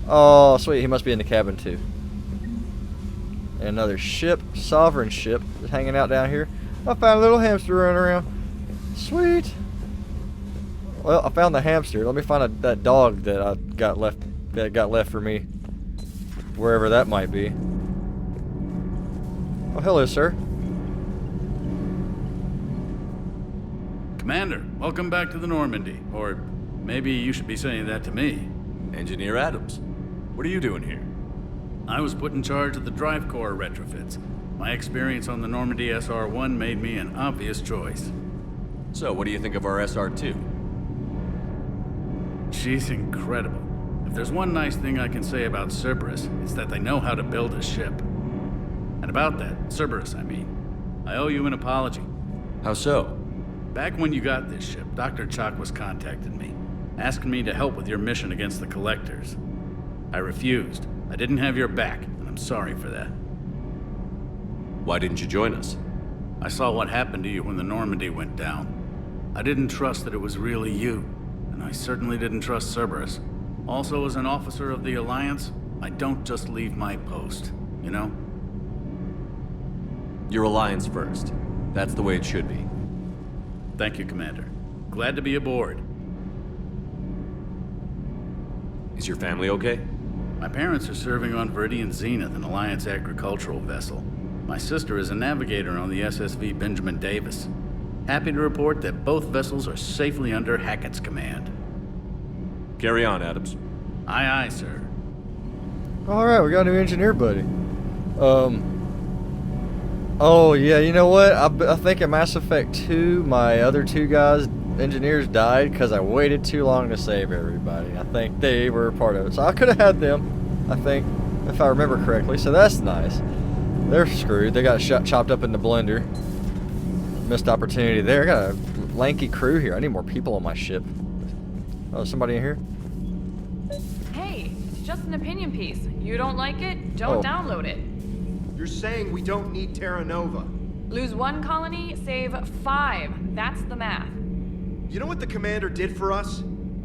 Oh, sweet. He must be in the cabin, too. And another ship. Sovereign ship. Just hanging out down here. I found a little hamster running around. Sweet. Well, I found the hamster. Let me find that dog that I got left. That got left for me. Wherever that might be. Oh, hello, sir. Commander, welcome back to the Normandy. Or maybe you should be saying that to me. Engineer Adams, what are you doing here? I was put in charge of the drive core retrofits. My experience on the Normandy SR-1 made me an obvious choice. So, what do you think of our SR-2? She's incredible. If there's one nice thing I can say about Cerberus, it's that they know how to build a ship. And about that, Cerberus, I mean, I owe you an apology. How so? Back when you got this ship, Dr. Chalk was contacting me, asking me to help with your mission against the Collectors. I refused. I didn't have your back, and I'm sorry for that. Why didn't you join us? I saw what happened to you when the Normandy went down. I didn't trust that it was really you, and I certainly didn't trust Cerberus. Also, as an officer of the Alliance, I don't just leave my post, you know? Your Alliance first. That's the way it should be. Thank you, Commander. Glad to be aboard. Is your family okay? My parents are serving on Viridian Zenith, an Alliance agricultural vessel. My sister is a navigator on the SSV Benjamin Davis. Happy to report that both vessels are safely under Hackett's command. Carry on, Adams. Aye, aye, sir. Alright, we got a new engineer buddy. Oh, yeah, you know what? I think in Mass Effect 2, my other two guys, engineers, died because I waited too long to save everybody. I think they were a part of it. So I could have had them, I think, if I remember correctly. So that's nice. They're screwed. They got chopped up in the blender. Missed opportunity there. I got a lanky crew here. I need more people on my ship. Oh, somebody in here? Hey, it's just an opinion piece. You don't like it? Don't download it. You're saying we don't need Terra Nova. Lose 1 colony, save 5. That's the math. You know what the commander did for us?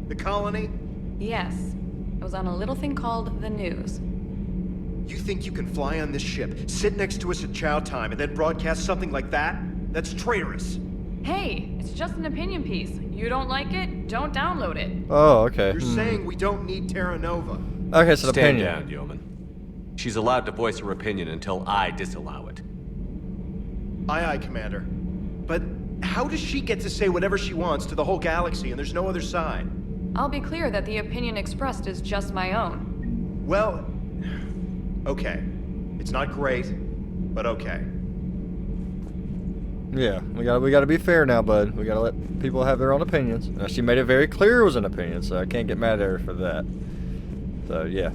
The colony? Yes. It was on a little thing called the news. You think you can fly on this ship, sit next to us at chow time, and then broadcast something like that? That's traitorous. Hey, it's just an opinion piece. You don't like it? Don't download it. Oh, okay. You're saying we don't need Terra Nova. Okay, so the Stand opinion. down, Yeoman. She's allowed to voice her opinion until I disallow it. Aye, aye, Commander. But how does she get to say whatever she wants to the whole galaxy and there's no other side? I'll be clear that the opinion expressed is just my own. Well, okay. It's not great, but okay. Yeah, we gotta be fair now, bud. We gotta let people have their own opinions. Now, she made it very clear it was an opinion, so I can't get mad at her for that. So yeah.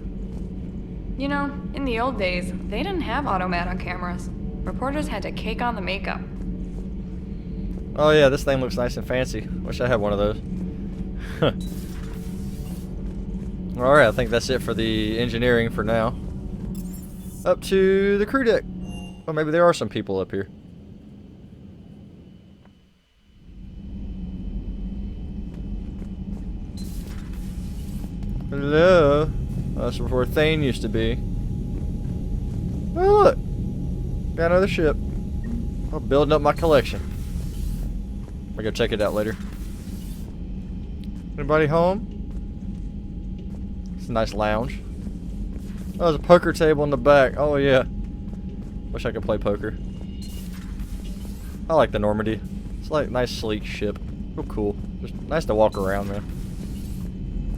You know, in the old days, they didn't have automat on cameras. Reporters had to cake on the makeup. Oh yeah, this thing looks nice and fancy. Wish I had one of those. Alright, I think that's it for the engineering for now. Up to the crew deck. Or maybe there are some people up here. Hello. That's where Thane used to be. Oh look. Got another ship. I'm building up my collection. I'll go check it out later. Anybody home? It's a nice lounge. Oh, there's a poker table in the back. Oh yeah. Wish I could play poker. I like the Normandy. It's like a nice sleek ship. Real cool. Just nice to walk around, man.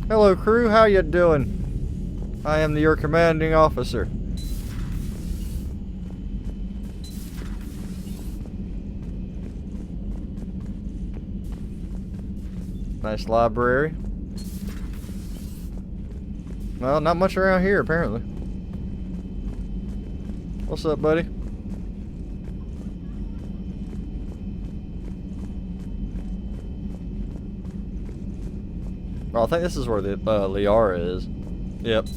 Hello crew, how you doing? I am your commanding officer. Nice library. Well, not much around here, apparently. What's up, buddy? Oh, I think this is where the Liara is. Yep.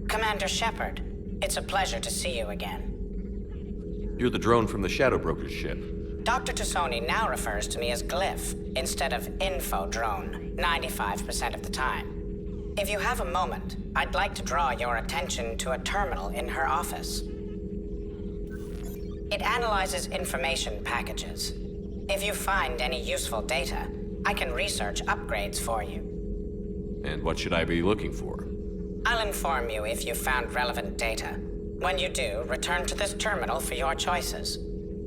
Commander Shepard, it's a pleasure to see you again. You're the drone from the Shadow Broker's ship. Dr. Tassoni now refers to me as Glyph instead of Info Drone 95% of the time. If you have a moment, I'd like to draw your attention to a terminal in her office. It analyzes information packages. If you find any useful data, I can research upgrades for you. And what should I be looking for? I'll inform you if you've found relevant data. When you do, return to this terminal for your choices.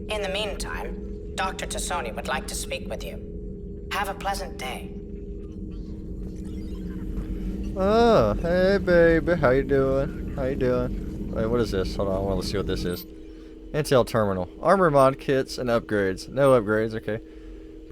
In the meantime, Dr. Tassoni would like to speak with you. Have a pleasant day. Oh, hey baby, how you doing? How you doing? Wait, what is this? Hold on, I want to see what this is. Intel terminal. Armor mod kits and upgrades. No upgrades, okay.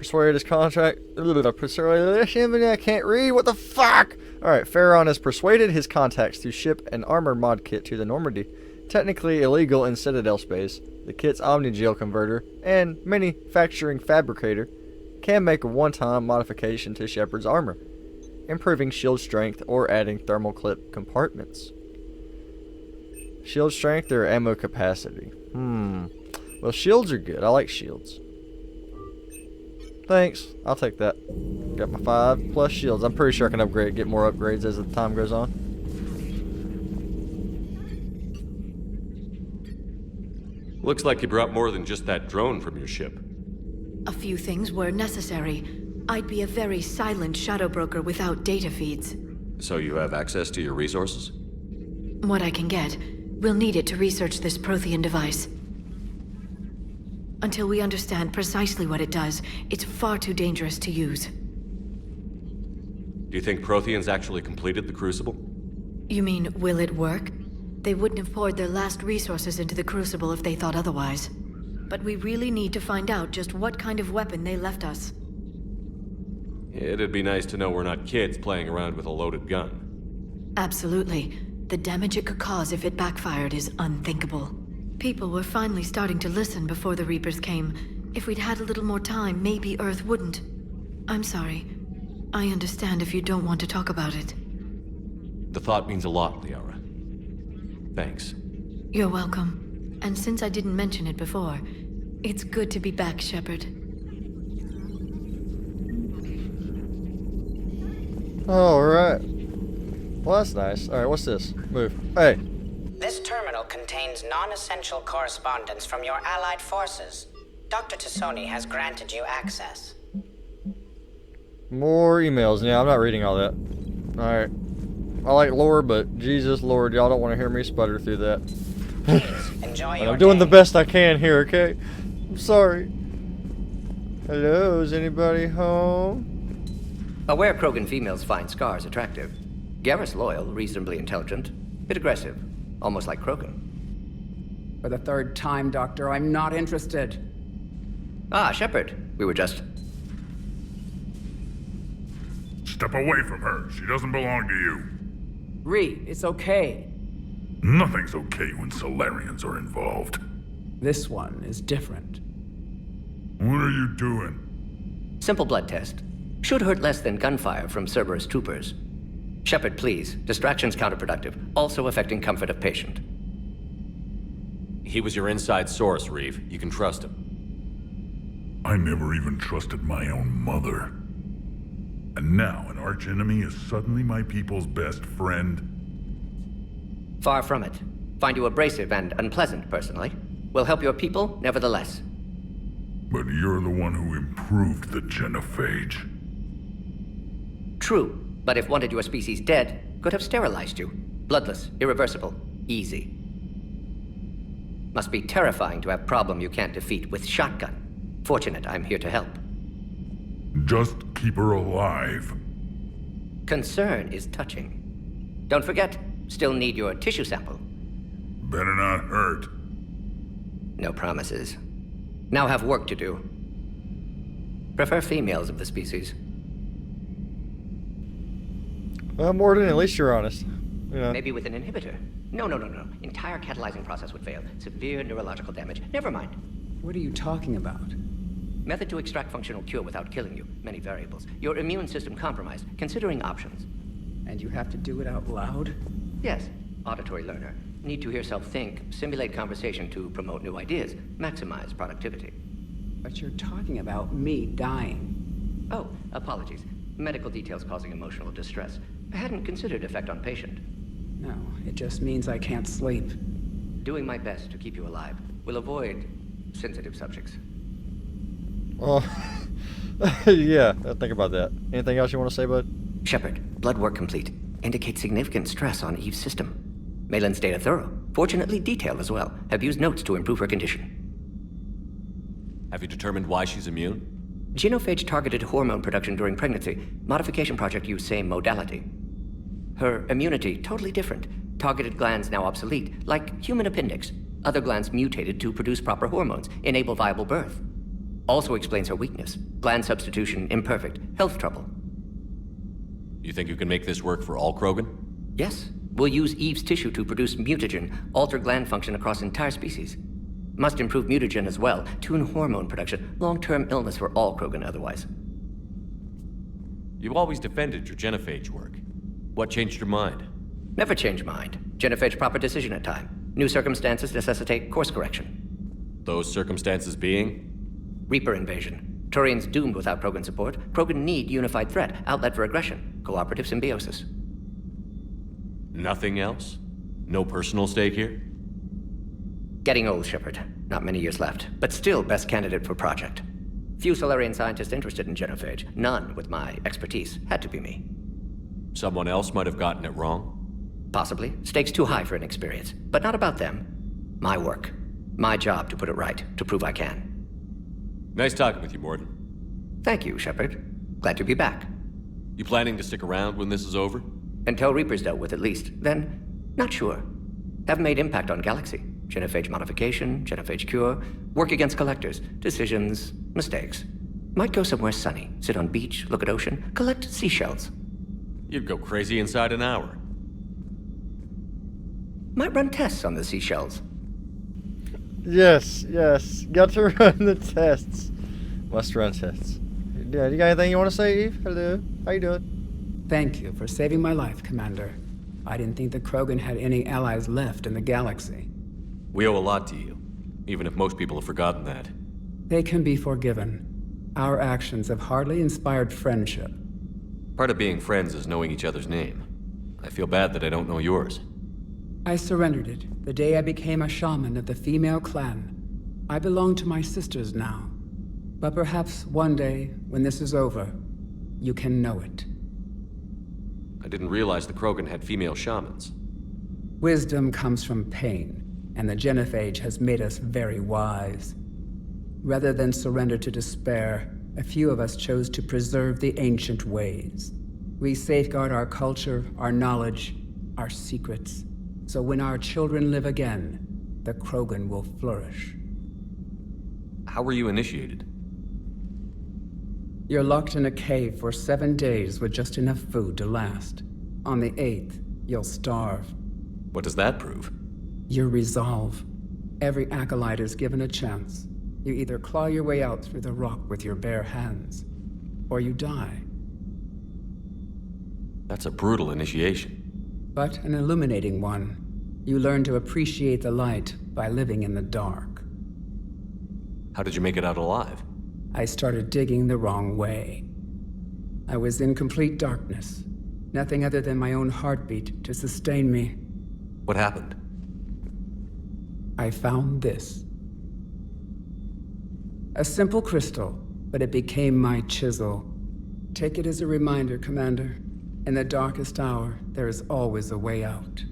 Persuaded his contract. I can't read. What the fuck? Alright, Pharaon has persuaded his contacts to ship an armor mod kit to the Normandy. Technically illegal in Citadel space, the kit's Omnigel converter and manufacturing fabricator can make a one-time modification to Shepard's armor, improving shield strength or adding thermal clip compartments. Shield strength or ammo capacity? Well, shields are good. I like shields. Thanks. I'll take that. Got my 5+ shields. I'm pretty sure I can get more upgrades as the time goes on. Looks like you brought more than just that drone from your ship. A few things were necessary. I'd be a very silent shadow broker without data feeds. So you have access to your resources? What I can get. We'll need it to research this Prothean device. Until we understand precisely what it does, it's far too dangerous to use. Do you think Protheans actually completed the Crucible? You mean, will it work? They wouldn't have poured their last resources into the Crucible if they thought otherwise. But we really need to find out just what kind of weapon they left us. It'd be nice to know we're not kids playing around with a loaded gun. Absolutely. The damage it could cause if it backfired is unthinkable. People were finally starting to listen before the Reapers came. If we'd had a little more time, maybe Earth wouldn't. I'm sorry. I understand if you don't want to talk about it. The thought means a lot, Liara. Thanks. You're welcome. And since I didn't mention it before, it's good to be back, Shepard. Alright. Well, that's nice. Alright, what's this? Move. Hey. This terminal contains non-essential correspondence from your allied forces. Dr. Tassoni has granted you access. More emails. Yeah, I'm not reading all that. Alright. I like lore, but Jesus Lord, y'all don't want to hear me sputter through that. Enjoy your I'm doing day. the best I can here, okay? I'm sorry. Hello, is anybody home? Aware Krogan females find scars attractive. Garrus loyal, reasonably intelligent, bit aggressive, almost like Krogan. For the third time, Doctor, I'm not interested. Ah, Shepard. We were just... Step away from her. She doesn't belong to you. Reed, it's okay. Nothing's okay when Solarians are involved. This one is different. What are you doing? Simple blood test. Should hurt less than gunfire from Cerberus troopers. Shepard, please. Distraction's counterproductive, also affecting comfort of patient. He was your inside source, Reeve. You can trust him. I never even trusted my own mother. And now an archenemy is suddenly my people's best friend? Far from it. Find you abrasive and unpleasant, personally. Will help your people, nevertheless. But you're the one who improved the Genophage. True, but if wanted your species dead, could have sterilized you. Bloodless, irreversible, easy. Must be terrifying to have problem you can't defeat with shotgun. Fortunate I'm here to help. Just keep her alive. Concern is touching. Don't forget, still need your tissue sample. Better not hurt. No promises. Now have work to do. Prefer females of the species. Well, Morden, at least you're honest. You know. Maybe with an inhibitor. No. Entire catalyzing process would fail. Severe neurological damage. Never mind. What are you talking about? Method to extract functional cure without killing you. Many variables. Your immune system compromised. Considering options. And you have to do it out loud? Yes. Auditory learner. Need to hear self think. Simulate conversation to promote new ideas. Maximize productivity. But you're talking about me dying. Oh, apologies. Medical details causing emotional distress. I hadn't considered effect on patient. No, it just means I can't sleep. Doing my best to keep you alive. Will avoid sensitive subjects. Well, yeah, think about that. Anything else you want to say, bud? Shepard, blood work complete. Indicates significant stress on Eve's system. Malin's data thorough. Fortunately detailed as well. Have used notes to improve her condition. Have you determined why she's immune? Genophage targeted hormone production during pregnancy. Modification project used same modality. Her immunity totally different. Targeted glands now obsolete, like human appendix. Other glands mutated to produce proper hormones, enable viable birth. Also explains her weakness. Gland substitution imperfect. Health trouble. You think you can make this work for all Krogan? Yes. We'll use Eve's tissue to produce mutagen, alter gland function across entire species. Must improve mutagen as well, tune hormone production, long-term illness for all Krogan otherwise. You've always defended your genophage work. What changed your mind? Never change mind. Genophage proper decision at time. New circumstances necessitate course correction. Those circumstances being? Reaper invasion. Turians doomed without Krogan support. Krogan need unified threat, outlet for aggression, cooperative symbiosis. Nothing else? No personal stake here? Getting old, Shepard. Not many years left, but still best candidate for project. Few Solarian scientists interested in genophage. None with my expertise. Had to be me. Someone else might have gotten it wrong? Possibly. Stakes too high for inexperience. But not about them. My work. My job to put it right, to prove I can. Nice talking with you, Morden. Thank you, Shepard. Glad to be back. You planning to stick around when this is over? Until Reaper's dealt with, at least. Then, not sure. Haven't made impact on Galaxy. Genophage modification, genophage cure, work against collectors, decisions, mistakes. Might go somewhere sunny, sit on beach, look at ocean, collect seashells. You'd go crazy inside an hour. Might run tests on the seashells. Yes, yes. Got to run the tests. Must run tests. Yeah, you got anything you want to say, Eve? Hello. How you doing? Thank you for saving my life, Commander. I didn't think the Krogan had any allies left in the galaxy. We owe a lot to you, even if most people have forgotten that. They can be forgiven. Our actions have hardly inspired friendship. Part of being friends is knowing each other's name. I feel bad that I don't know yours. I surrendered it the day I became a shaman of the female clan. I belong to my sisters now. But perhaps one day, when this is over, you can know it. I didn't realize the Krogan had female shamans. Wisdom comes from pain, and the genophage has made us very wise. Rather than surrender to despair, a few of us chose to preserve the ancient ways. We safeguard our culture, our knowledge, our secrets. So when our children live again, the Krogan will flourish. How were you initiated? You're locked in a cave for 7 days with just enough food to last. On the 8th, you'll starve. What does that prove? Your resolve. Every acolyte is given a chance. You either claw your way out through the rock with your bare hands, or you die. That's a brutal initiation. But an illuminating one. You learn to appreciate the light by living in the dark. How did you make it out alive? I started digging the wrong way. I was in complete darkness. Nothing other than my own heartbeat to sustain me. What happened? I found this. A simple crystal, but it became my chisel. Take it as a reminder, Commander. In the darkest hour, there is always a way out.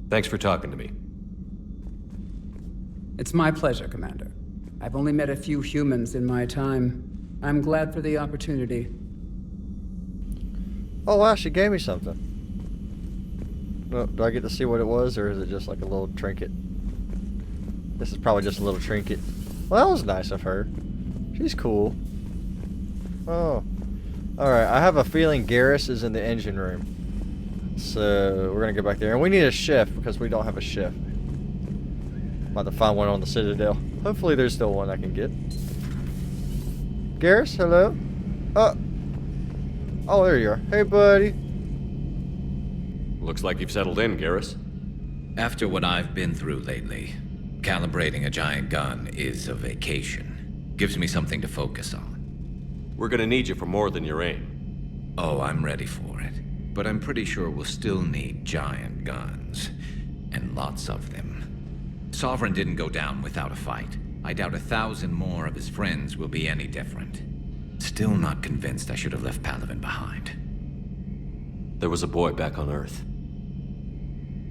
Thanks for talking to me. It's my pleasure, Commander. I've only met a few humans in my time. I'm glad for the opportunity. Oh wow, she gave me something. Well, do I get to see what it was, or is it just like a little trinket? This is probably just a little trinket. Well, that was nice of her. She's cool. Oh. Alright, I have a feeling Garrus is in the engine room. So, we're gonna go back there. And we need a chef, because we don't have a chef. I'm about to find one on the Citadel. Hopefully there's still one I can get. Garrus, hello? Oh, there you are. Hey, buddy. Looks like you've settled in, Garrus. After what I've been through lately, calibrating a giant gun is a vacation. Gives me something to focus on. We're gonna need you for more than your aim. Oh, I'm ready for it. But I'm pretty sure we'll still need giant guns. And lots of them. Sovereign didn't go down without a fight. I doubt 1,000 more of his friends will be any different. Still not convinced I should have left Palaven behind. There was a boy back on Earth.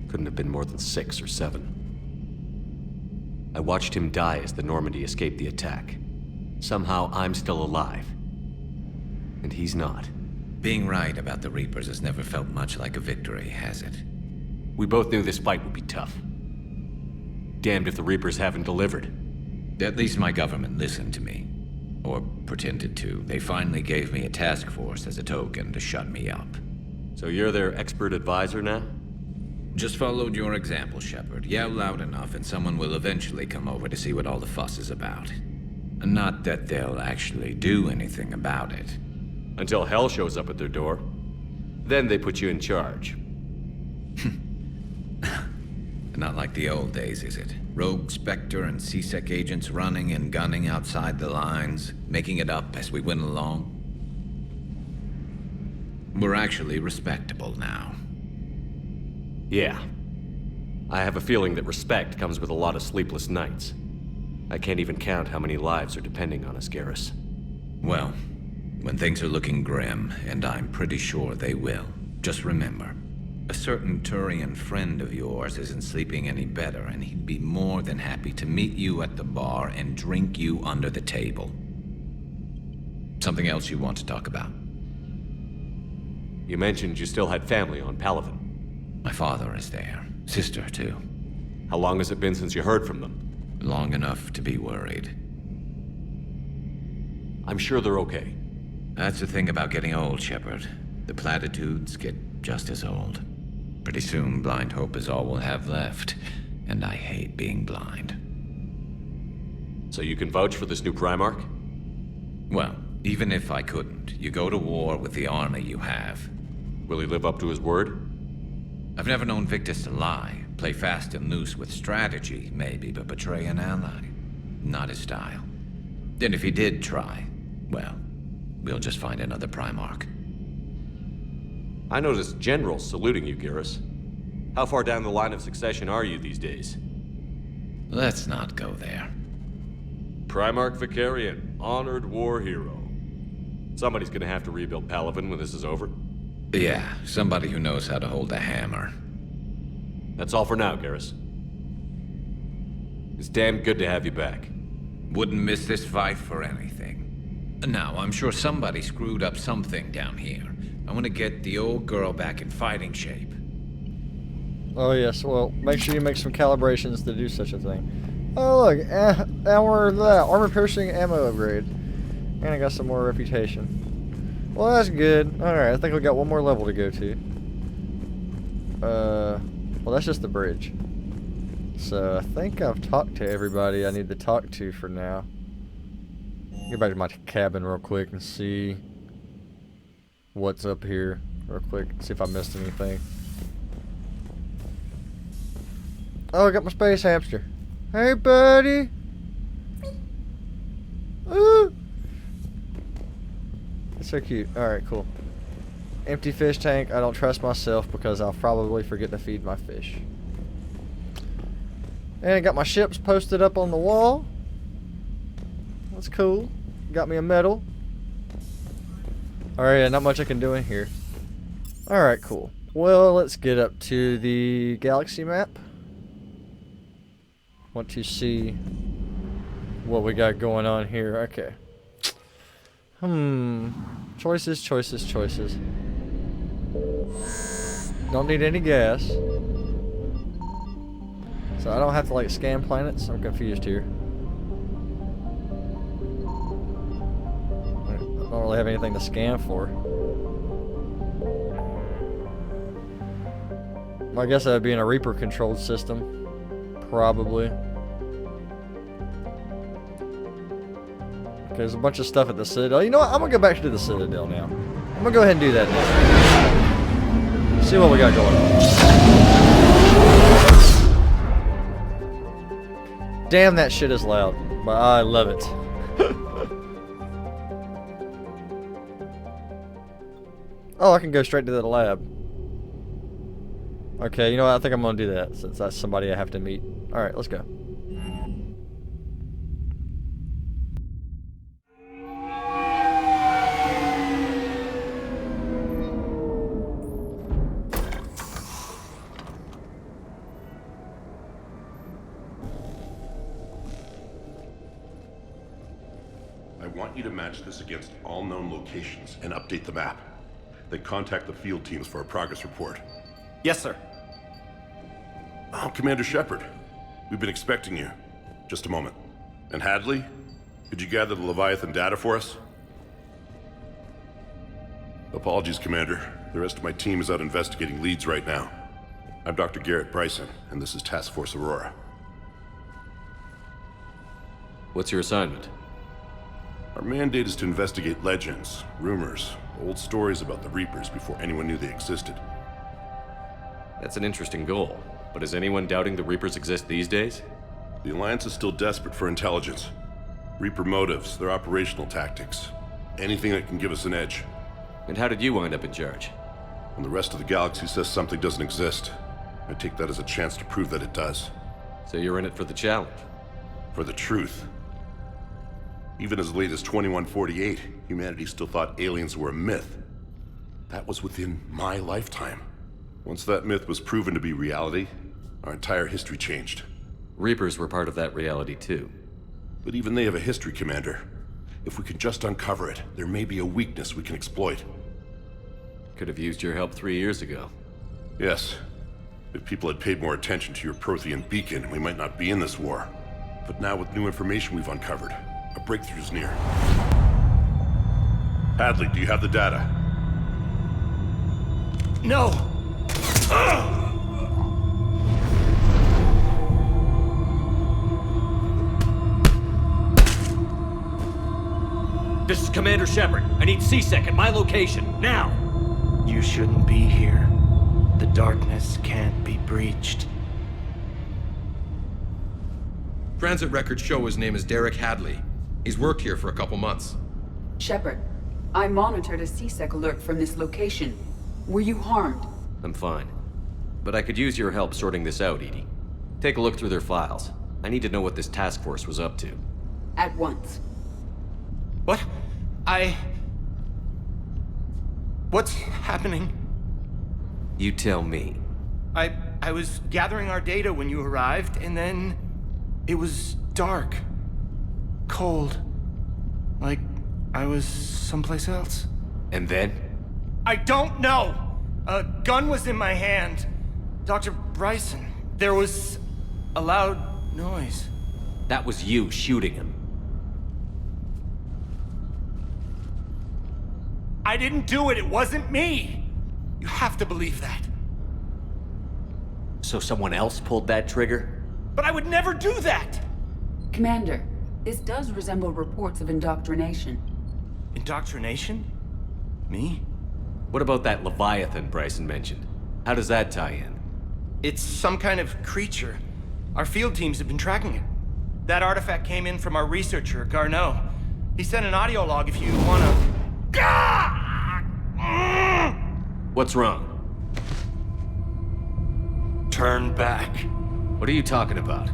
Couldn't have been more than 6 or 7. I watched him die as the Normandy escaped the attack. Somehow I'm still alive. And he's not. Being right about the Reapers has never felt much like a victory, has it? We both knew this fight would be tough. Damned if the Reapers haven't delivered. At least my government listened to me. Or pretended to. They finally gave me a task force as a token to shut me up. So you're their expert advisor now? Just followed your example, Shepard. Yell loud enough and someone will eventually come over to see what all the fuss is about. Not that they'll actually do anything about it. Until hell shows up at their door. Then they put you in charge. Not like the old days, is it? Rogue Spectre and C-Sec agents running and gunning outside the lines, making it up as we went along. We're actually respectable now. Yeah. I have a feeling that respect comes with a lot of sleepless nights. I can't even count how many lives are depending on us, Garrus. Well, when things are looking grim, and I'm pretty sure they will, just remember, a certain Turian friend of yours isn't sleeping any better, and he'd be more than happy to meet you at the bar and drink you under the table. Something else you want to talk about? You mentioned you still had family on Palaven. My father is there. Sister, too. How long has it been since you heard from them? Long enough to be worried. I'm sure they're okay. That's the thing about getting old, Shepard. The platitudes get just as old. Pretty soon, blind hope is all we'll have left, and I hate being blind. So you can vouch for this new Primarch? Well, even if I couldn't, you go to war with the army you have. Will he live up to his word? I've never known Victus to lie. Play fast and loose with strategy, maybe, but betray an ally. Not his style. And if he did try, well, we'll just find another Primarch. I noticed generals saluting you, Garrus. How far down the line of succession are you these days? Let's not go there. Primarch Vicarian, honored war hero. Somebody's gonna have to rebuild Palaven when this is over. Yeah, somebody who knows how to hold a hammer. That's all for now, Garrus. It's damn good to have you back. Wouldn't miss this fight for anything. Now, I'm sure somebody screwed up something down here. I want to get the old girl back in fighting shape. Oh yes, well, make sure you make some calibrations to do such a thing. Oh look, armor-piercing ammo upgrade. And I got some more reputation. Well, that's good. Alright, I think we got one more level to go to. Well, that's just the bridge. So, I think I've talked to everybody I need to talk to for now. Get back to my cabin real quick and see what's up here real quick. See if I missed anything. Oh, I got my space hamster. Hey, buddy. Ooh. It's so cute. Alright, cool. Empty fish tank. I don't trust myself because I'll probably forget to feed my fish. And I got my ships posted up on the wall. That's cool. Got me a medal. Alright, yeah, not much I can do in here. Alright, cool. Well, let's get up to the galaxy map. Want to see what we got going on here. Okay. Choices, choices, choices. Don't need any gas. So I don't have to like scan planets. I'm confused here. I don't really have anything to scan for. Well, I guess that would be in a Reaper controlled system. Probably. There's a bunch of stuff at the Citadel. You know what? I'm gonna go back to the Citadel now. I'm gonna go ahead and do that now. See what we got going on. Damn, that shit is loud. But I love it. Oh, I can go straight to the lab. Okay, you know what? I think I'm gonna do that since that's somebody I have to meet. Alright, let's go. I want you to match this against all known locations and update the map. Then contact the field teams for a progress report. Yes, sir. Oh, Commander Shepard. We've been expecting you. Just a moment. And Hadley? Could you gather the Leviathan data for us? Apologies, Commander. The rest of my team is out investigating leads right now. I'm Dr. Garrett Bryson, and this is Task Force Aurora. What's your assignment? Our mandate is to investigate legends, rumors, old stories about the Reapers before anyone knew they existed. That's an interesting goal, but is anyone doubting the Reapers exist these days? The Alliance is still desperate for intelligence. Reaper motives, their operational tactics. Anything that can give us an edge. And how did you wind up in charge? When the rest of the galaxy says something doesn't exist, I take that as a chance to prove that it does. So you're in it for the challenge? For the truth. Even as late as 2148, humanity still thought aliens were a myth. That was within my lifetime. Once that myth was proven to be reality, our entire history changed. Reapers were part of that reality too. But even they have a history, Commander. If we can just uncover it, there may be a weakness we can exploit. Could have used your help 3 years ago. Yes. If people had paid more attention to your Prothean beacon, we might not be in this war. But now with new information we've uncovered, a breakthrough's near. Hadley, do you have the data? No! This is Commander Shepard. I need C-Sec at my location, now! You shouldn't be here. The darkness can't be breached. Transit records show his name is Derek Hadley. He's worked here for a couple months. Shepard, I monitored a C-Sec alert from this location. Were you harmed? I'm fine. But I could use your help sorting this out, Edie. Take a look through their files. I need to know what this task force was up to. At once. What? What's happening? You tell me. I was gathering our data when you arrived, and then it was dark. Cold. Like I was someplace else. And then? I don't know! A gun was in my hand. Dr. Bryson, there was a loud noise. That was you shooting him. I didn't do it, it wasn't me! You have to believe that. So someone else pulled that trigger? But I would never do that! Commander, this does resemble reports of indoctrination. Indoctrination? Me? What about that Leviathan Bryson mentioned? How does that tie in? It's some kind of creature. Our field teams have been tracking it. That artifact came in from our researcher, Garneau. He sent an audio log if you wanna... What's wrong? Turn back. What are you talking about?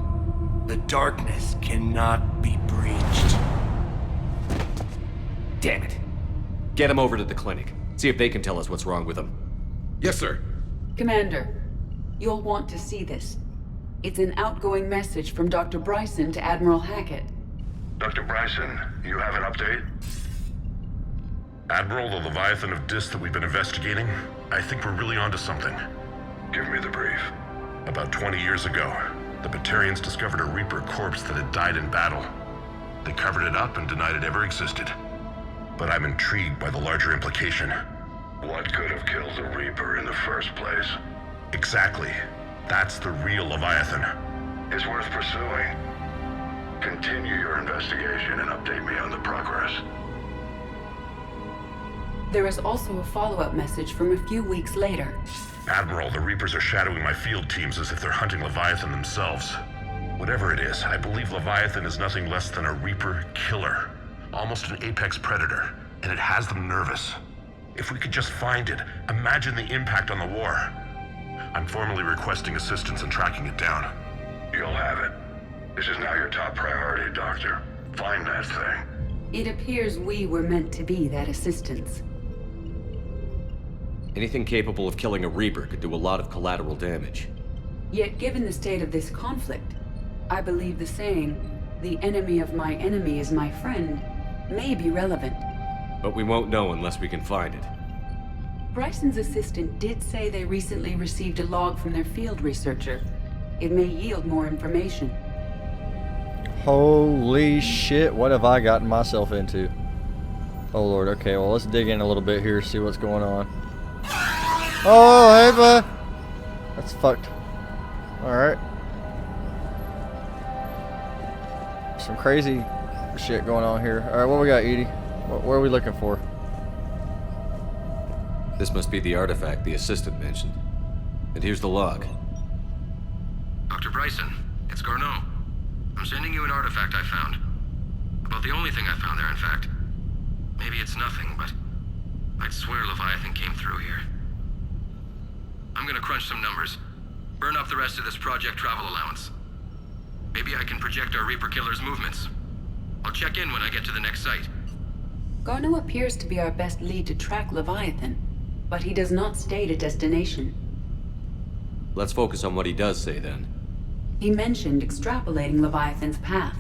The darkness cannot be breached. Damn it. Get him over to the clinic. See if they can tell us what's wrong with him. Yes, sir. Commander, you'll want to see this. It's an outgoing message from Dr. Bryson to Admiral Hackett. Dr. Bryson, you have an update? Admiral, the Leviathan of Dis that we've been investigating, I think we're really onto something. Give me the brief. About 20 years ago, the Batarians discovered a Reaper corpse that had died in battle. They covered it up and denied it ever existed. But I'm intrigued by the larger implication. What could have killed the Reaper in the first place? Exactly. That's the real Leviathan. It's worth pursuing. Continue your investigation and update me on the progress. There is also a follow-up message from a few weeks later. Admiral, the Reapers are shadowing my field teams as if they're hunting Leviathan themselves. Whatever it is, I believe Leviathan is nothing less than a Reaper killer. Almost an apex predator, and it has them nervous. If we could just find it, imagine the impact on the war. I'm formally requesting assistance in tracking it down. You'll have it. This is now your top priority, Doctor. Find that thing. It appears we were meant to be that assistance. Anything capable of killing a Reaper could do a lot of collateral damage. Yet given the state of this conflict, I believe the saying, "The enemy of my enemy is my friend," may be relevant. But we won't know unless we can find it. Bryson's assistant did say they recently received a log from their field researcher. It may yield more information. Holy shit, what have I gotten myself into? Oh lord, okay, well let's dig in a little bit here, see what's going on. Oh, hey bud! That's fucked. Alright. Some crazy shit going on here. Alright, what we got, Edie? What are we looking for? This must be the artifact the assistant mentioned. And here's the log. Dr. Bryson, it's Garneau. I'm sending you an artifact I found. About the only thing I found there, in fact. Maybe it's nothing, but I'd swear Leviathan came through here. I'm gonna crunch some numbers. Burn up the rest of this project travel allowance. Maybe I can project our Reaper Killer's movements. I'll check in when I get to the next site. Garneau appears to be our best lead to track Leviathan, but he does not state a destination. Let's focus on what he does say then. He mentioned extrapolating Leviathan's path.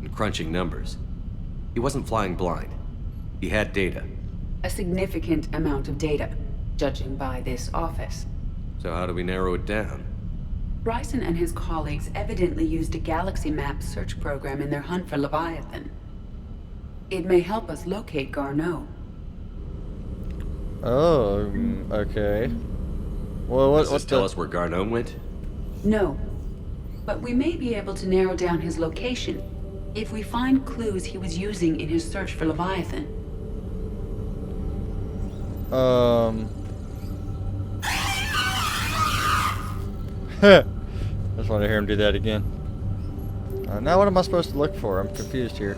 And crunching numbers. He wasn't flying blind. He had data. A significant amount of data, judging by this office. So how do we narrow it down? Bryson and his colleagues evidently used a galaxy map search program in their hunt for Leviathan. It may help us locate Garneau. Oh, okay. Well, Does this tell us where Garneau went? No. But we may be able to narrow down his location if we find clues he was using in his search for Leviathan. Just want to hear him do that again. Now what am I supposed to look for? I'm confused here.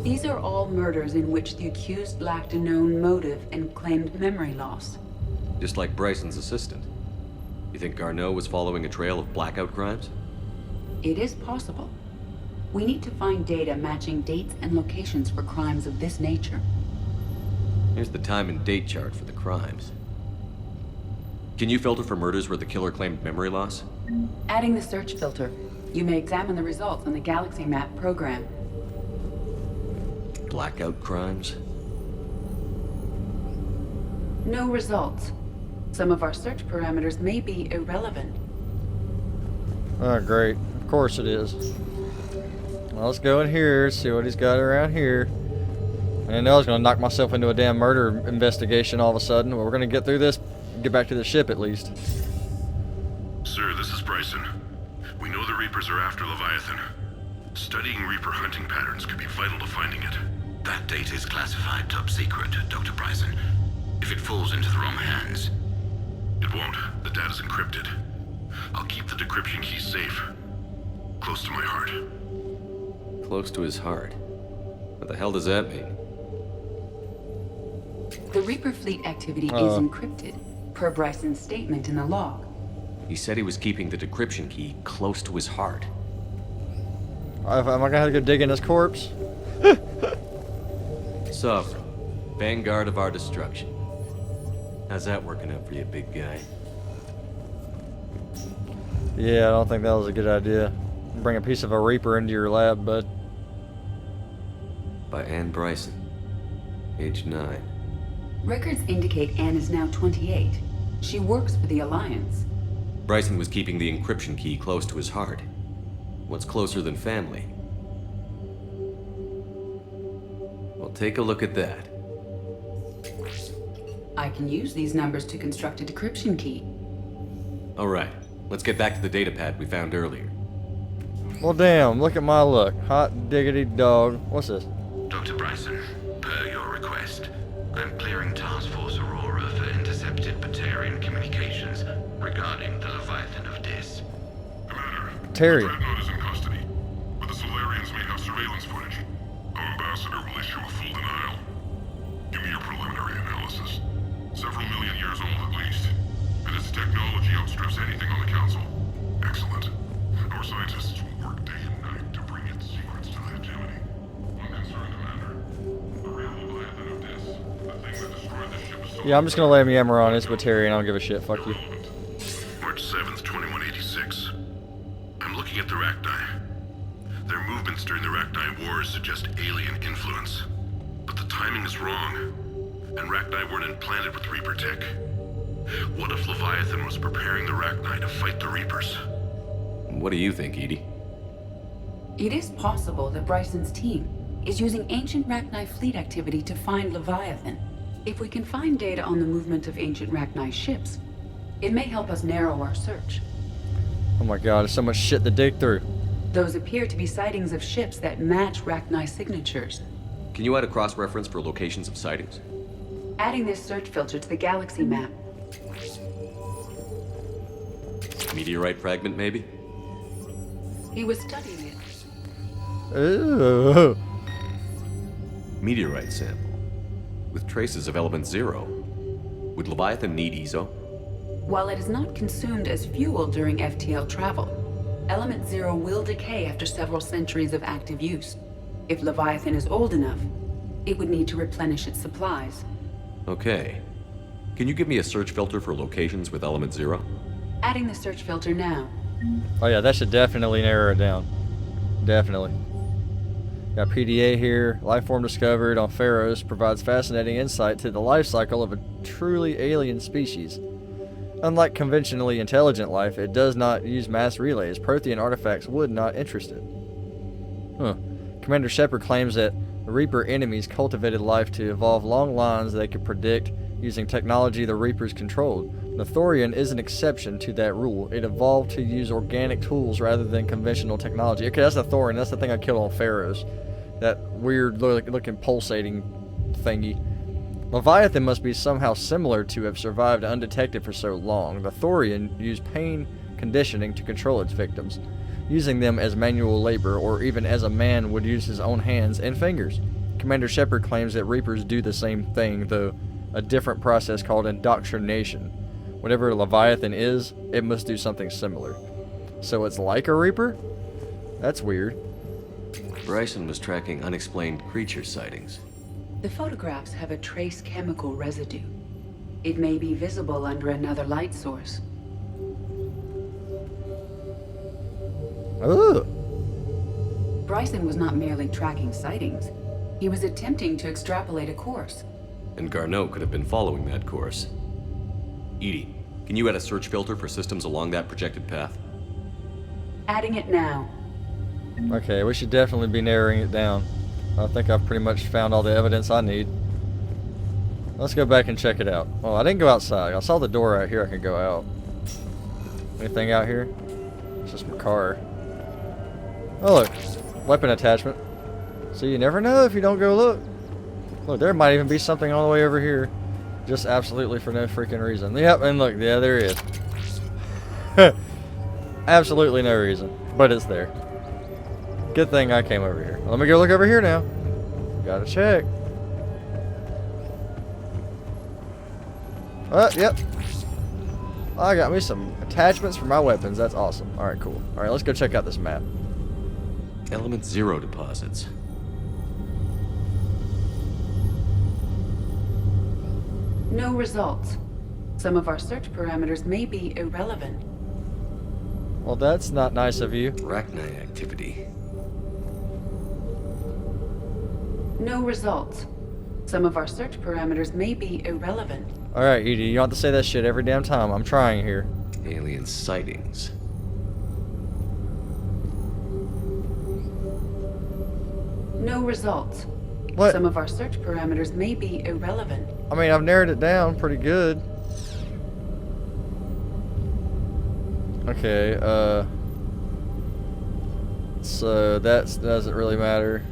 These are all murders in which the accused lacked a known motive and claimed memory loss. Just like Bryson's assistant. You think Garneau was following a trail of blackout crimes? It is possible. We need to find data matching dates and locations for crimes of this nature. Here's the time and date chart for the crimes. Can you filter for murders where the killer claimed memory loss? Adding the search filter, you may examine the results on the Galaxy Map program. Blackout crimes? No results. Some of our search parameters may be irrelevant. Oh, great. Of course it is. Well, let's go in here, see what he's got around here. I didn't know I was going to knock myself into a damn murder investigation all of a sudden. Well, we're going to get through this, get back to the ship at least. Sir, this is Bryson. We know the Reapers are after Leviathan. Studying Reaper hunting patterns could be vital to finding it. That data is classified top secret, Dr. Bryson. If it falls into the wrong hands... It won't. The data's encrypted. I'll keep the decryption key safe. Close to my heart. Close to his heart? What the hell does that mean? The Reaper fleet activity is encrypted, per Bryson's statement in the log. He said he was keeping the decryption key close to his heart. Am I gonna have to go dig in his corpse? Sovereign, vanguard of our destruction. How's that working out for you, big guy? Yeah, I don't think that was a good idea. Bring a piece of a Reaper into your lab, bud. By Anne Bryson, age 9. Records indicate Anne is now 28. She works for the Alliance. Bryson was keeping the encryption key close to his heart. What's closer than family? Well, take a look at that. I can use these numbers to construct a decryption key. All right, let's get back to the datapad we found earlier. Well, damn, look at my luck. Hot diggity dog. What's this? Dr. Bryson, per your request, I'm clearing Task Force Aurora for intercepted Batarian communications regarding the Leviathan of Dis. Commander, Terry. the Dreadnought is in custody, but the Solarians may have surveillance footage. Our ambassador will issue a full denial. Give me your preliminary analysis. Several million years old at least, and its technology outstrips anything on the Council. Excellent. Our scientists will work day and night to bring its secrets to the hegemony. One concern, Commander. The real Leviathan of Dis, the thing that destroyed the ship is so... Yeah, I'm just gonna lay him yammer on. It's Batarian. I don't give a shit. Fuck you. March 7th, 2186. I'm looking at the Rachni. Their movements during the Rachni Wars suggest alien influence. But the timing is wrong, and Rachni weren't implanted with Reaper tech. What if Leviathan was preparing the Rachni to fight the Reapers? What do you think, Edie? It is possible that Bryson's team is using ancient Rachni fleet activity to find Leviathan. If we can find data on the movement of ancient Rachni ships, it may help us narrow our search. Oh my god, there's so much shit to dig through. Those appear to be sightings of ships that match Rachni signatures. Can you add a cross-reference for locations of sightings? Adding this search filter to the galaxy map. Meteorite fragment, maybe? He was studying it. Ooh. Meteorite sample. With traces of element 0. Would Leviathan need EZO? While it is not consumed as fuel during FTL travel, element 0 will decay after several centuries of active use. If Leviathan is old enough, it would need to replenish its supplies. Okay. Can you give me a search filter for locations with element 0? Adding the search filter now. Oh yeah, that should definitely narrow it down. Definitely. Got PDA here. Life form discovered on Pharos provides fascinating insight to the life cycle of a truly alien species. Unlike conventionally intelligent life, it does not use mass relays. Prothean artifacts would not interest it. Huh. Commander Shepard claims that the Reaper enemies cultivated life to evolve long lines they could predict using technology the Reapers controlled. The Thorian is an exception to that rule. It evolved to use organic tools rather than conventional technology. Okay, that's the Thorian. That's the thing I killed on Pharos. That weird looking pulsating thingy. Leviathan must be somehow similar to have survived undetected for so long. The Thorian used pain conditioning to control its victims, using them as manual labor or even as a man would use his own hands and fingers. Commander Shepard claims that Reapers do the same thing, though a different process called indoctrination. Whatever Leviathan is, it must do something similar. So it's like a Reaper? That's weird. Bryson was tracking unexplained creature sightings. The photographs have a trace chemical residue. It may be visible under another light source. Ooh. Bryson was not merely tracking sightings. He was attempting to extrapolate a course. And Garneau could have been following that course. Edie, can you add a search filter for systems along that projected path? Adding it now. Okay, we should definitely be narrowing it down. I think I've pretty much found all the evidence I need. Let's go back and check it out. Oh, I didn't go outside. I saw the door right here. I can go out. Anything out here? It's just my car. Oh, look. Weapon attachment. So you never know if you don't go look. Look, there might even be something all the way over here. Just absolutely for no freaking reason. Yep, and look, yeah, there is. Absolutely no reason. But it's there. Good thing I came over here. Let me go look over here now. Gotta check. Yep. I got me some attachments for my weapons. That's awesome. Alright, cool. Alright, let's go check out this map. Element 0 deposits. No results. Some of our search parameters may be irrelevant. Well, that's not nice of you. Rachni activity. No results. Some of our search parameters may be irrelevant. Alright, Edie, you don't have to say that shit every damn time. I'm trying here. Alien sightings. No results. What? Some of our search parameters may be irrelevant. I mean, I've narrowed it down pretty good. Okay, so that doesn't really matter.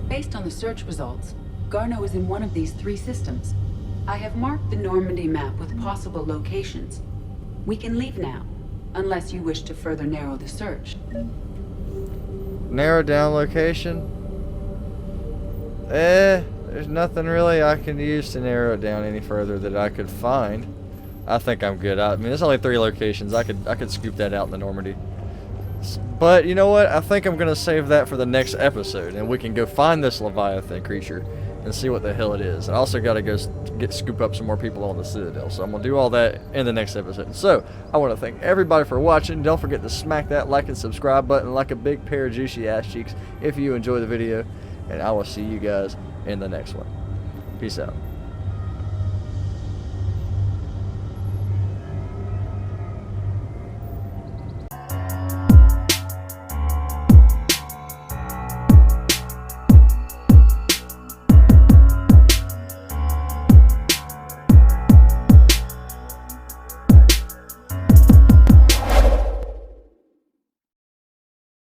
Based on the search results, Garneau is in one of these three systems. I have marked the Normandy map with possible locations. We can leave now, unless you wish to further narrow the search. Narrow down location? There's nothing really I can use to narrow it down any further that I could find. I think I'm good. I mean, there's only 3 locations. I could scoop that out in the Normandy. But you know what? I think I'm gonna save that for the next episode, and we can go find this Leviathan creature and see what the hell it is. I also gotta go scoop up some more people on the Citadel, so I'm gonna do all that in the next episode. So I want to thank everybody for watching. Don't forget to smack that like and subscribe button like a big pair of juicy ass cheeks if you enjoy the video, and I will see you guys in the next one. Peace out.